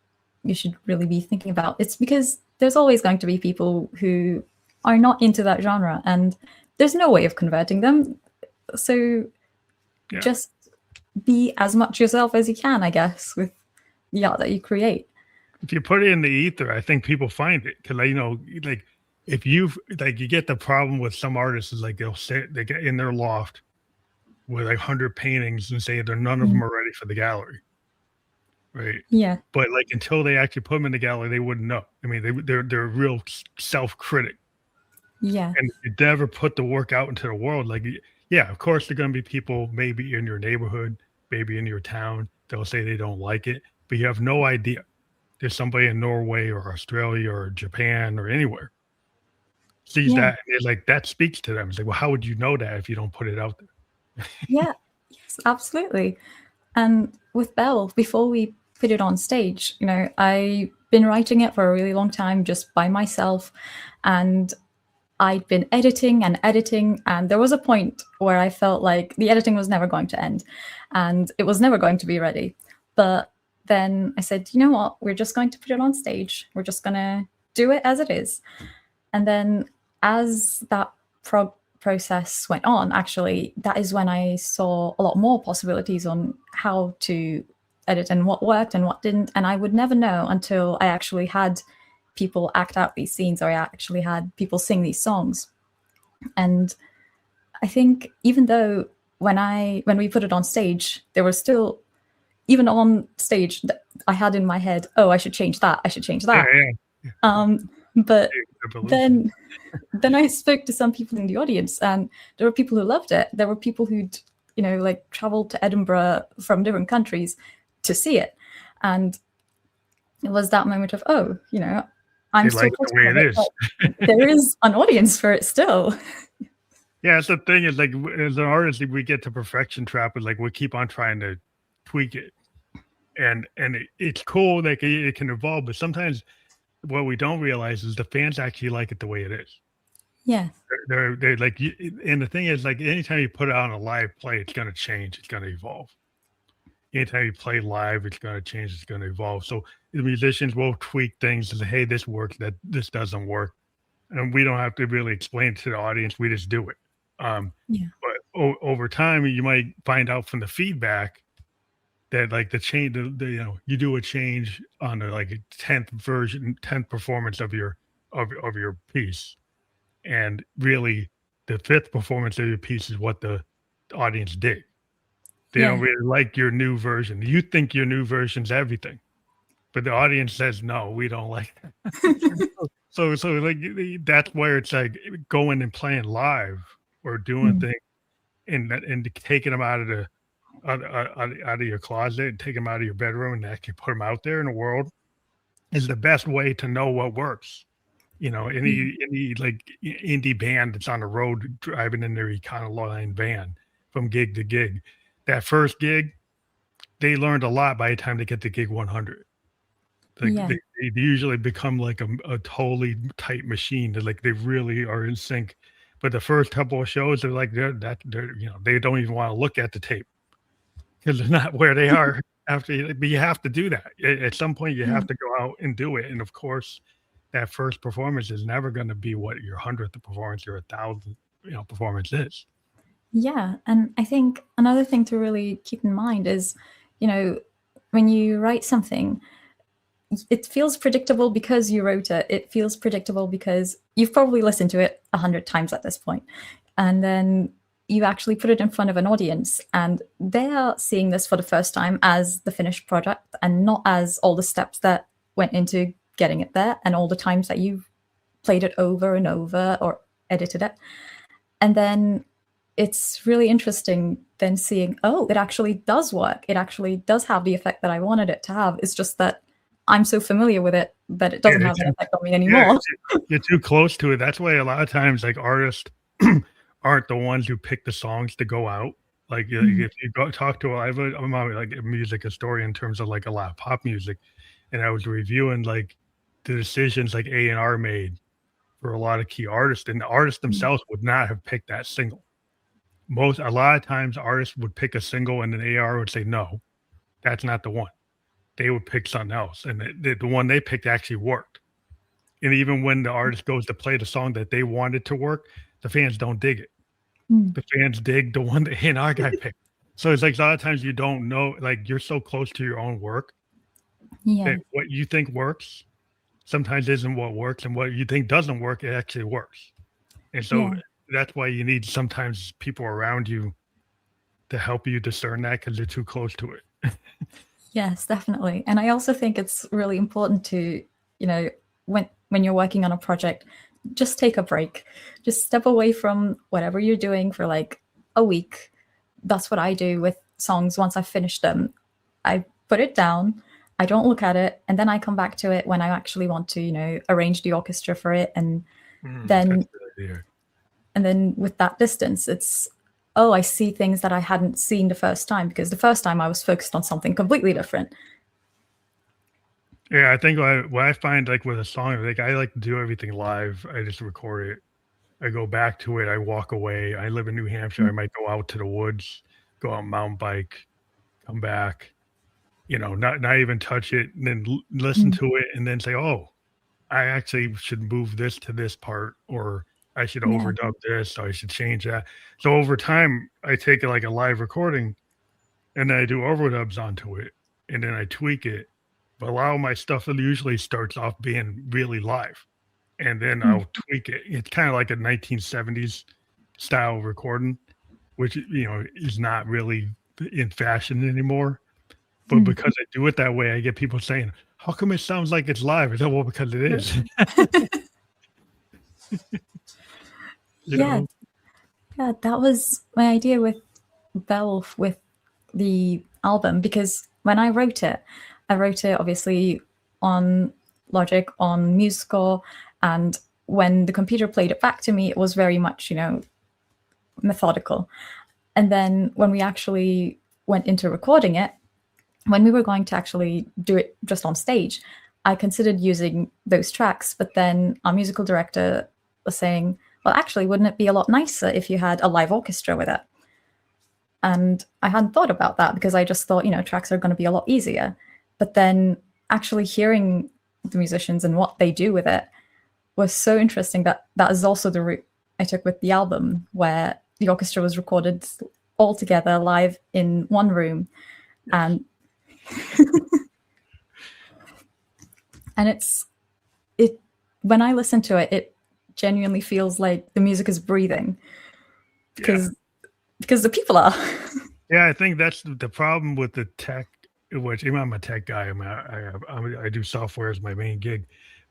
you should really be thinking about. It's because there's always going to be people who are not into that genre, and there's no way of converting them. So just be as much yourself as you can, I guess, with the art that you create.
If you put it in the ether, I think people find it. Because, you know, like, if you get the problem with some artists is like, they get in their loft with like 100 paintings and say none of them are ready for the gallery, right?
Yeah.
But like, until they actually put them in the gallery, they wouldn't know. I mean, they're a real self-critic.
Yeah.
And you never put the work out into the world. Like, yeah, of course, there are going to be people maybe in your neighborhood, maybe in your town, they'll say they don't like it, but you have no idea. There's somebody in Norway or Australia or Japan or anywhere sees that, and they're like, that speaks to them. It's like, well, how would you know that if you don't put it out there?
Yes, absolutely. And with Beowulf, before we put it on stage, you know, I've been writing it for a really long time just by myself, and I'd been editing, and there was a point where I felt like the editing was never going to end and it was never going to be ready. But then I said, you know what, we're just going to put it on stage. We're just going to do it as it is. And then as that process went on, actually, that is when I saw a lot more possibilities on how to edit and what worked and what didn't. And I would never know until I actually had people act out these scenes, or I actually had people sing these songs. And I think even though when we put it on stage, there was still, even on stage, I had in my head, oh, I should change that. But then I spoke to some people in the audience, and there were people who loved it. There were people who'd, you know, like traveled to Edinburgh from different countries to see it. And it was that moment of, oh, you know, I'm still
like the way it is.
There is an audience for it still.
Yeah, that's the thing, is like, as an artist, we get to perfection trap, is like, we keep on trying to tweak it. And it's cool, like, it can evolve, but sometimes what we don't realize is the fans actually like it the way it is.
Yeah.
They're like, and the thing is, like, anytime you put it on a live play, it's going to change. It's going to evolve. Anytime you play live, it's going to change. It's going to evolve. So the musicians will tweak things and say, hey, this works, that this doesn't work. And we don't have to really explain it to the audience. We just do it. But over time, you might find out from the feedback that like the change, you do a change on the like 10th performance of your piece, and really the 5th performance of your piece is what the audience dig. They don't really like your new version. You think your new version's everything, but the audience says no, we don't like that. so like that's where it's like going and playing live or doing things and taking them out of your closet and take them out of your bedroom and actually put them out there in the world is the best way to know what works. Any like indie band that's on the road driving in their Econoline van from gig to gig, that first gig, they learned a lot by the time they get to gig 100. Like they usually become like a totally tight machine. Like they really are in sync. But the first couple of shows, they're like they're they don't even want to look at the tape because they're not where they are after. But you have to do that at some point. You have to go out and do it. And of course, that first performance is never going to be what your 100th performance or 1,000th performance is.
Yeah, and I think another thing to really keep in mind is, when you write something, it feels predictable because you wrote it. It feels predictable because you've probably listened to it 100 times at this point. And then you actually put it in front of an audience and they are seeing this for the first time as the finished product and not as all the steps that went into getting it there and all the times that you've played it over and over or edited it. And then it's really interesting then seeing, oh, it actually does work. It actually does have the effect that I wanted it to have. It's just that I'm so familiar with it that it doesn't have an effect on me anymore.
You're too close to it. That's why a lot of times like artists aren't the ones who pick the songs to go out. Like if you go talk to, I'm like a music historian in terms of like a lot of pop music. And I was reviewing like the decisions like A&R made for a lot of key artists, and the artists themselves would not have picked that single. A lot of times artists would pick a single and then AR would say, no, that's not the one. They would pick something else. And the one they picked actually worked. And even when the artist goes to play the song that they wanted to work, the fans don't dig it. The fans dig the one that A&R guy picked. So it's like a lot of times you don't know, like you're so close to your own work that what you think works sometimes isn't what works, and what you think doesn't work, it actually works. And so that's why you need sometimes people around you to help you discern that because they're too close to it.
Yes, definitely. And I also think it's really important to, when you're working on a project, just take a break. Just step away from whatever you're doing for like a week. That's what I do with songs. Once I've finished them, I put it down. I don't look at it, and then I come back to it when I actually want to, arrange the orchestra for it, and then with that distance, it's I see things that I hadn't seen the first time because the first time I was focused on something completely different.
Yeah, I think what I find like with a song, like I like to do everything live. I just record it. I go back to it. I walk away. I live in New Hampshire. I might go out to the woods, go out mountain bike, come back. Not even touch it, and then listen to it, and then say, "Oh, I actually should move this to this part, or I should overdub this, or I should change that." So over time, I take it like a live recording, and then I do overdubs onto it, and then I tweak it. But a lot of my stuff usually starts off being really live, and then I'll tweak it. It's kind of like a 1970s style recording, which is not really in fashion anymore. But because I do it that way, I get people saying, how come it sounds like it's live? I said, well, because it is.
Yeah, that was my idea with Beowulf, with the album, because when I wrote it obviously on Logic, on MuseScore, and when the computer played it back to me, it was very much, methodical. And then when we actually went into recording it, when we were going to actually do it just on stage, I considered using those tracks, but then our musical director was saying, well, actually, wouldn't it be a lot nicer if you had a live orchestra with it? And I hadn't thought about that because I just thought, tracks are going to be a lot easier. But then actually hearing the musicians and what they do with it was so interesting that is also the route I took with the album, where the orchestra was recorded all together live in one room. And and it when I listen to it, it genuinely feels like the music is breathing because the people are.
Yeah, I think that's the problem with the tech, which I'm a tech guy. I do software as my main gig.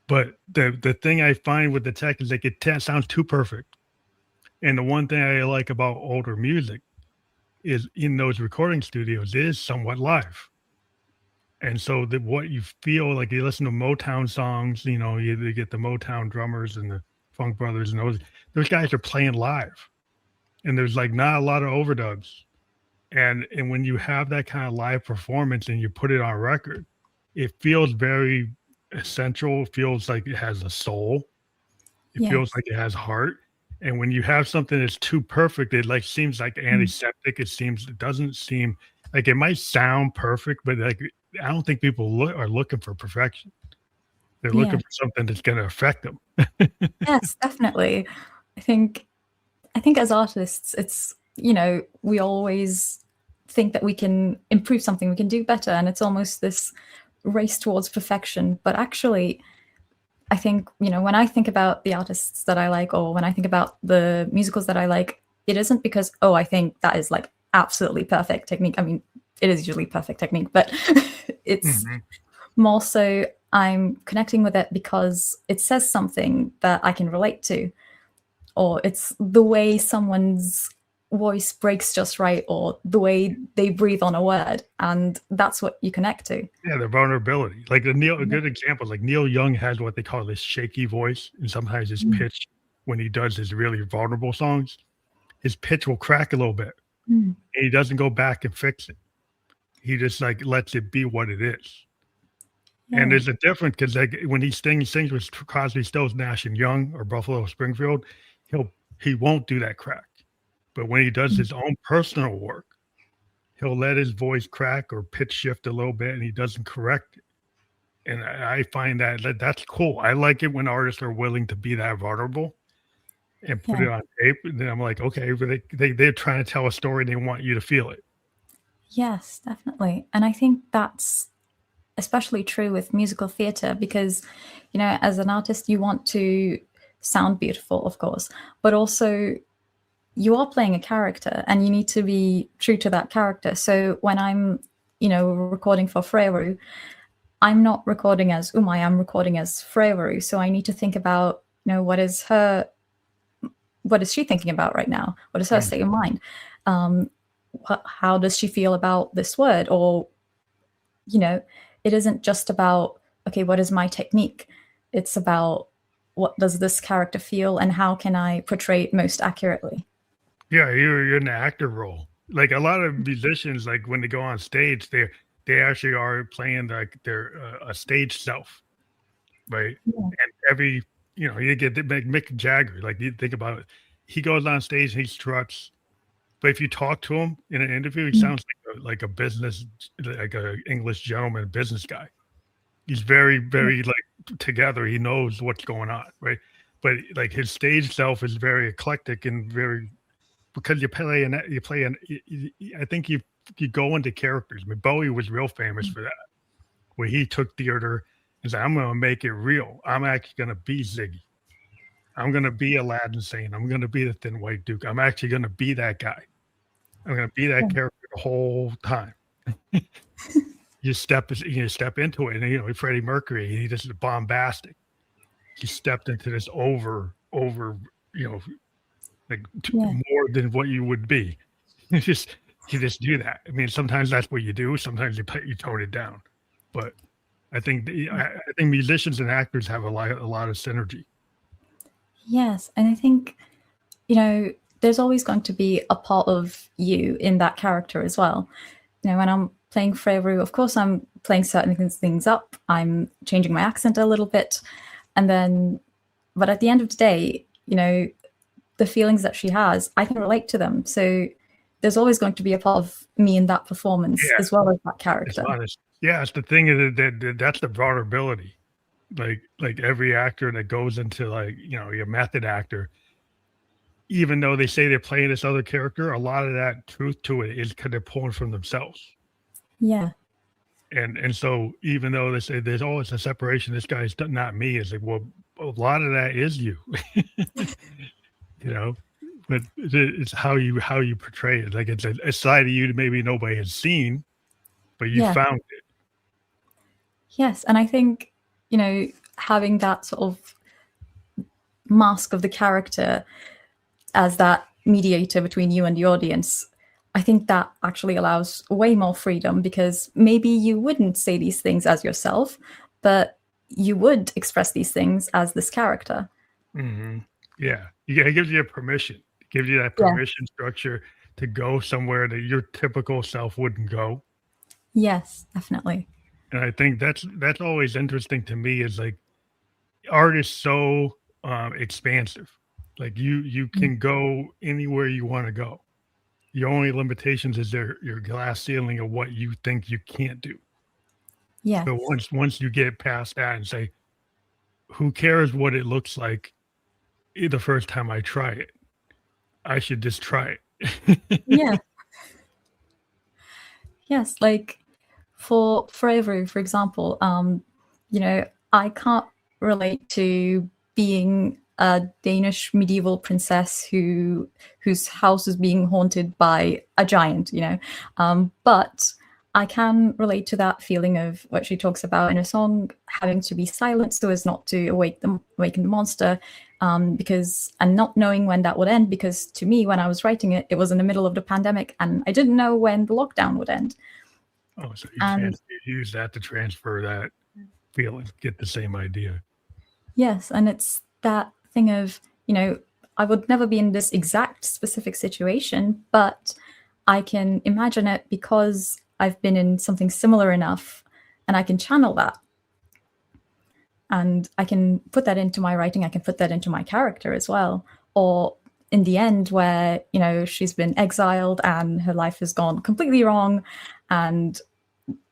But the thing I find with the tech is like it sounds too perfect. And the one thing I like about older music is in those recording studios is somewhat live. And so what you feel like you listen to Motown songs, you get the Motown drummers and the Funk Brothers and those guys are playing live. And there's like not a lot of overdubs. And when you have that kind of live performance and you put it on record, it feels very essential. It feels like it has a soul. It feels like it has heart. And when you have something that's too perfect, it like seems like antiseptic. It doesn't seem like it might sound perfect, but like I don't think people are looking for perfection. They're looking for something that's going to affect them.
Yes, definitely. I think as artists, it's, we always think that we can improve something, we can do better. And it's almost this race towards perfection. But actually, I think, when I think about the artists that I like, or when I think about the musicals that I like, it isn't because, I think that is like absolutely perfect technique. I mean, it is usually perfect technique, but it's more so I'm connecting with it because it says something that I can relate to, or it's the way someone's voice breaks just right, or the way they breathe on a word, and that's what you connect to.
Yeah, the vulnerability. Like a good example, like Neil Young has what they call this shaky voice, and sometimes his pitch, when he does his really vulnerable songs, his pitch will crack a little bit, and he doesn't go back and fix it. He just like lets it be what it is. And there's a difference because like when he sings with Crosby, Stills, Nash and Young or Buffalo Springfield, he won't do that crack. But when he does his own personal work, he'll let his voice crack or pitch shift a little bit, and he doesn't correct it. And I find that's cool. I like it when artists are willing to be that vulnerable and put it on tape. And then I'm like, okay, but they're trying to tell a story. They want you to feel it.
Yes, definitely. And I think that's especially true with musical theatre because, as an artist, you want to sound beautiful, of course, but also you are playing a character and you need to be true to that character. So when I'm, recording for Freawaru, I'm not recording as Umay, I'm recording as Freawaru. So I need to think about, what is she thinking about right now? What is her state of mind? How does she feel about this word? Or, it isn't just about, okay, what is my technique? It's about what does this character feel and how can I portray it most accurately?
Yeah, you're in the actor role. Like a lot of musicians, like when they go on stage, they actually are playing like their a stage self, right? Yeah. And every you get like Mick Jagger. Like you think about it, he goes on stage and he struts, but if you talk to him in an interview, he sounds like a business, like a English gentleman, business guy. He's very, very like together. He knows what's going on, right? But like his stage self is very eclectic and very. Because I think you go into characters. I mean, Bowie was real famous for that, where he took theater and said, I'm going to make it real. I'm actually going to be Ziggy. I'm going to be Aladdin Sane. I'm going to be the Thin White Duke. I'm actually going to be that guy. I'm going to be that character the whole time. you step into it, and Freddie Mercury, he just bombastic. He stepped into this over, like more than what you would be. You just do that. I mean, sometimes that's what you do. Sometimes you tone it down. But I think musicians and actors have a lot of synergy.
Yes, and I think there's always going to be a part of you in that character as well. When I'm playing Freawaru, of course, I'm playing certain things up. I'm changing my accent a little bit, but at the end of the day, the feelings that she has, I can relate to them. So there's always going to be a part of me in that performance as well as that character.
It's the thing that's the vulnerability. Like every actor that goes into your method actor, even though they say they're playing this other character, a lot of that truth to it is because they're pulling from themselves.
Yeah.
And so even though they say there's always a separation, this guy's not me. It's like, well, a lot of that is you, you know. But it's how you portray it. Like it's a side of you that maybe nobody has seen, but you found it.
Yes, and I think, you know, having that sort of mask of the character as that mediator between you and the audience, I think that actually allows way more freedom, because maybe you wouldn't say these things as yourself, but you would express these things as this character.
Mm-hmm. Yeah, it gives you a permission. It gives you that permission structure to go somewhere that your typical self wouldn't go.
Yes, definitely.
And I think that's always interesting to me, is like art is so expansive. Like you can go anywhere you want to go. Your only limitations is your glass ceiling of what you think you can't do.
Yeah.
So once you get past that and say, who cares what it looks like the first time I try it? I should just try it.
Yeah. Yes, like for Freawaru, for example, you know, I can't relate to being a Danish medieval princess whose house is being haunted by a giant, you know, but I can relate to that feeling of what she talks about in a song, having to be silent so as not to awaken the monster, because and not knowing when that would end, because to me, when I was writing it, it was in the middle of the pandemic and I didn't know when the lockdown would end.
Oh, so you use that to transfer that feeling, get the same idea.
Yes, and it's that thing of, you know, I would never be in this exact specific situation, but I can imagine it because I've been in something similar enough, and I can channel that. And I can put that into my writing, I can put that into my character as well. Or in the end, where, you know, she's been exiled and her life has gone completely wrong, and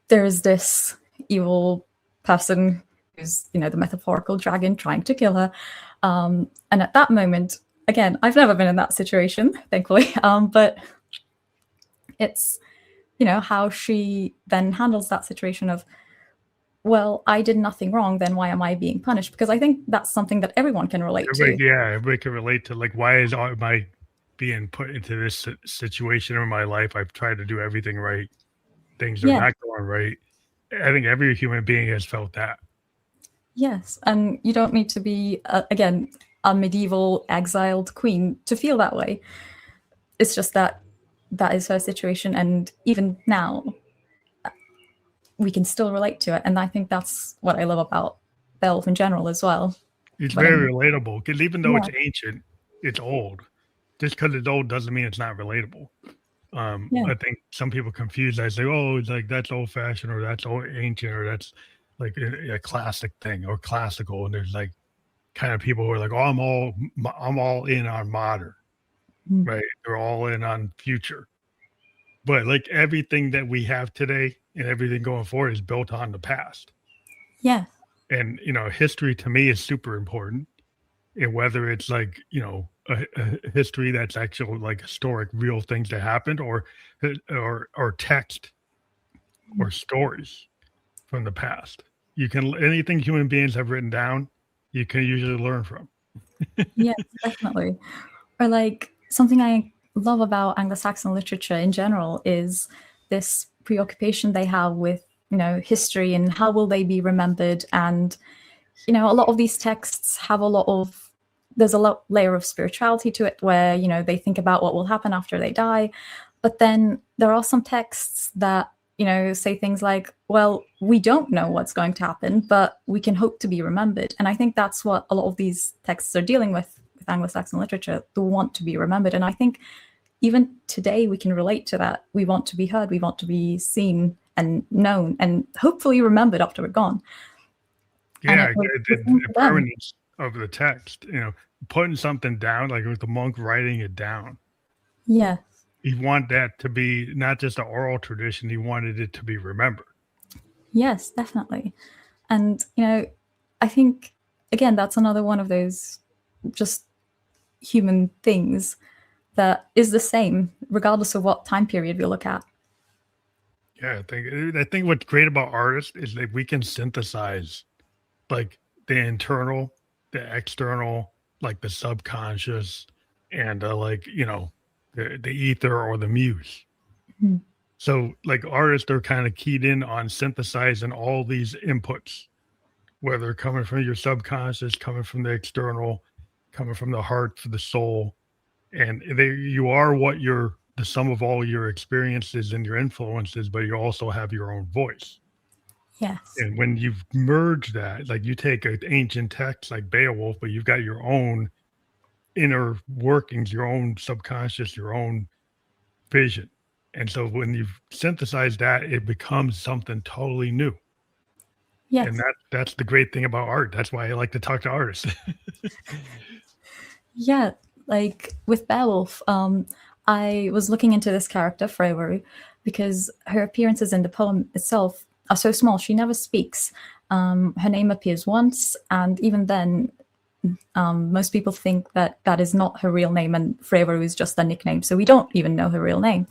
there's this evil person who's, you know, the metaphorical dragon trying to kill her. And at that moment, again, I've never been in that situation, thankfully, but it's, you know, how she then handles that situation of, well, I did nothing wrong, then why am I being punished? Because I think that's something that everyone can relate to.
Yeah, everybody can relate to, like, why am I being put into this situation in my life? I've tried to do everything right. Things are not going right. I think every human being has felt that.
Yes, and you don't need to be, again, a medieval exiled queen to feel that way. It's just that is her situation, and even now, we can still relate to it. And I think that's what I love about Beowulf in general as well.
It's very relatable, because even though it's ancient, it's old. Just because it's old doesn't mean it's not relatable. I think some people confuse that. Say, oh, it's like that's old fashioned, or that's old ancient, or that's like a classic thing, or classical. And there's like kind of people who are like, oh, I'm all in on modern, right? They're all in on future. But like everything that we have today and everything going forward is built on the past.
Yeah.
And, you know, history to me is super important. And whether it's like, you know, a history that's actual, like historic, real things that happened, or text or stories from the past. You can, anything human beings have written down, you can usually learn from.
Yes, definitely. Or like something I love about Anglo-Saxon literature in general is this preoccupation they have with, you know, history and how will they be remembered. And, you know, a lot of these texts have there's a layer of spirituality to it where, you know, they think about what will happen after they die. But then there are some texts that, you know, say things like, well, we don't know what's going to happen, but we can hope to be remembered. And I think that's what a lot of these texts are dealing with Anglo-Saxon literature, the want to be remembered. And I think even today we can relate to that. We want to be heard, we want to be seen and known and hopefully remembered after we're gone.
Yeah, the permanence of the text, you know, putting something down, like with the monk writing it down.
Yeah.
You want that to be not just an oral tradition, he wanted it to be remembered.
Yes, definitely. And, you know, I think, again, that's another one of those just human things that is the same regardless of what time period we look at.
Yeah, I think what's great about artists is that we can synthesize like the internal, the external, like the subconscious, and like the ether or the muse.
Mhm.
So like artists are kind of keyed in on synthesizing all these inputs, whether coming from your subconscious, coming from the external, coming from the heart for the soul, and you are what the sum of all your experiences and your influences, but you also have your own voice.
Yes.
And when you've merged that, like you take an ancient text like Beowulf, but you've got your own inner workings, your own subconscious, your own vision. And so when you've synthesized that, it becomes something totally new.
Yes.
And that's the great thing about art. That's why I like to talk to artists.
Yeah, like with Beowulf, I was looking into this character, Freawaru, because her appearances in the poem itself are so small. She never speaks. Her name appears once, and even then, most people think that that is not her real name, and Freawaru is just a nickname. So we don't even know her real name.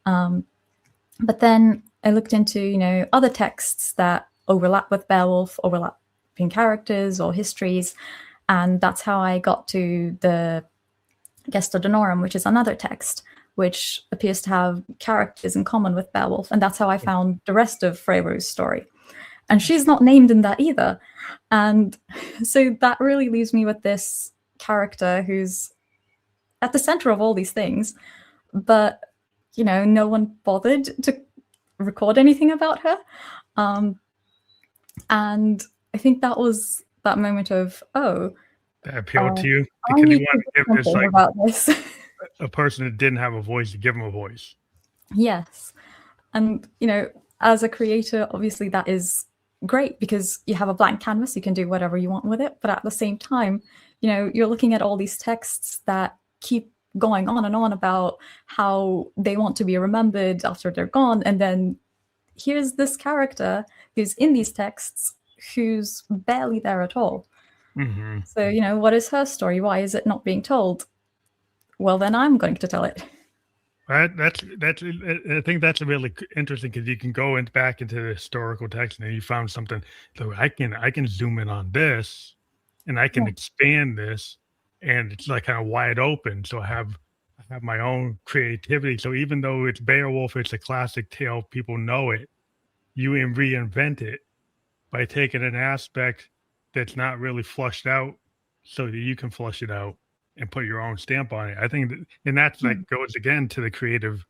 But then I looked into, other texts that overlap with Beowulf, overlapping characters or histories, and that's how I got to the Gesta Danorum, which is another text which appears to have characters in common with Beowulf, and that's how I found the rest of Freawaru's story. And she's not named in that either. And so that really leaves me with this character who's at the center of all these things, but no one bothered to record anything about her. And I think that was that moment of,
that appealed to you
I
because
need
you want to give this like
about this.
a person that didn't have a voice to give them a voice.
Yes. And, as a creator, obviously that is great because you have a blank canvas, you can do whatever you want with it. But at the same time, you're looking at all these texts that keep going on and on about how they want to be remembered after they're gone. And then here's this character who's in these texts who's barely there at all.
Mm-hmm.
So, what is her story? Why is it not being told? Well, then I'm going to tell it.
Right. I think that's really interesting because you can go back into the historical text and you found something. So I can zoom in on this, and I can expand this, and it's like kind of wide open. So I have my own creativity. So even though it's Beowulf, it's a classic tale, people know it. You reinvent it by taking an aspect that's not really flushed out, so that you can flush it out and put your own stamp on it. I think and that's like goes again to the creative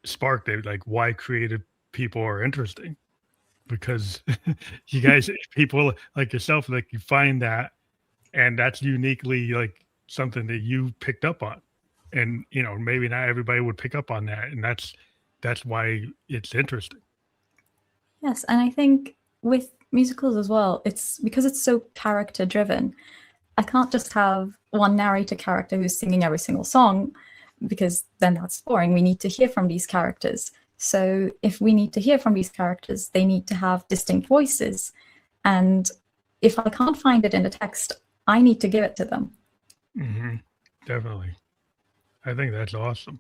spark that like why creative people are interesting, because you guys, people like yourself, like you find that, and that's uniquely like something that you picked up on, and maybe not everybody would pick up on that, and that's why it's interesting.
Yes, and I think with musicals as well, it's because it's so character driven. I can't just have one narrator character who's singing every single song, because then that's boring. We need to hear from these characters. So if we need to hear from these characters, they need to have distinct voices. And if I can't find it in the text, I need to give it to them.
Mm-hmm. Definitely. I think that's awesome.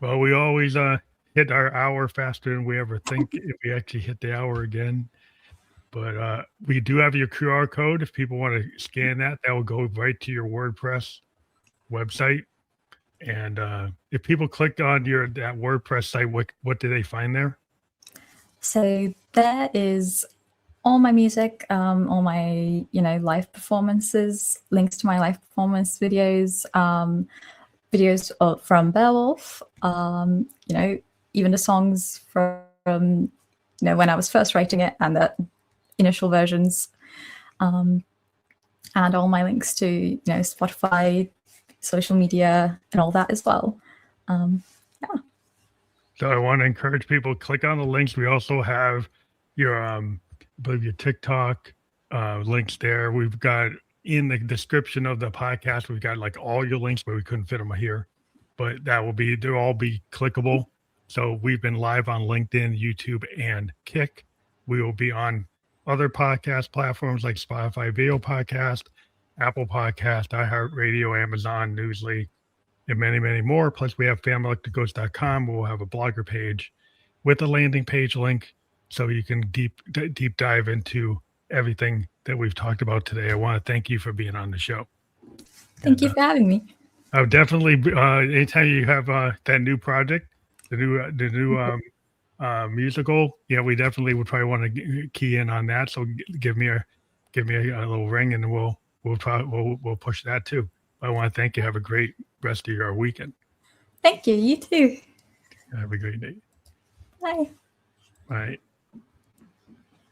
Well, we always hit our hour faster than we ever think if we actually hit the hour again. But we do have your QR code. If people want to scan that will go right to your WordPress website. And if people click on that WordPress site, what do they find there?
So there is all my music, all my live performances, links to my live performance videos, videos from Beowulf, even the songs from when I was first writing it and the initial versions, and all my links to Spotify, social media, and all that as well.
So I want to encourage people, click on the links. We also have your I believe your TikTok links there. We've got in the description of the podcast, we've got like all your links, but we couldn't fit them here, but they'll all be clickable. So we've been live on LinkedIn, YouTube, and Kick. We will be on other podcast platforms like Spotify Video Podcast, Apple Podcast, iHeartRadio, Amazon, Newsly, and many, many more. Plus, we have familyelectricghost.com. We'll have a blogger page with a landing page link so you can deep dive into everything that we've talked about today. I want to thank you for being on the show.
Thank you for having me.
I would definitely, anytime you have that new project, the new musical, we definitely would probably want to key in on that. So give me a little ring, and we'll push that too. I want to thank you. Have a great rest of your weekend.
Thank you. You too.
Have a great day.
Bye.
Bye.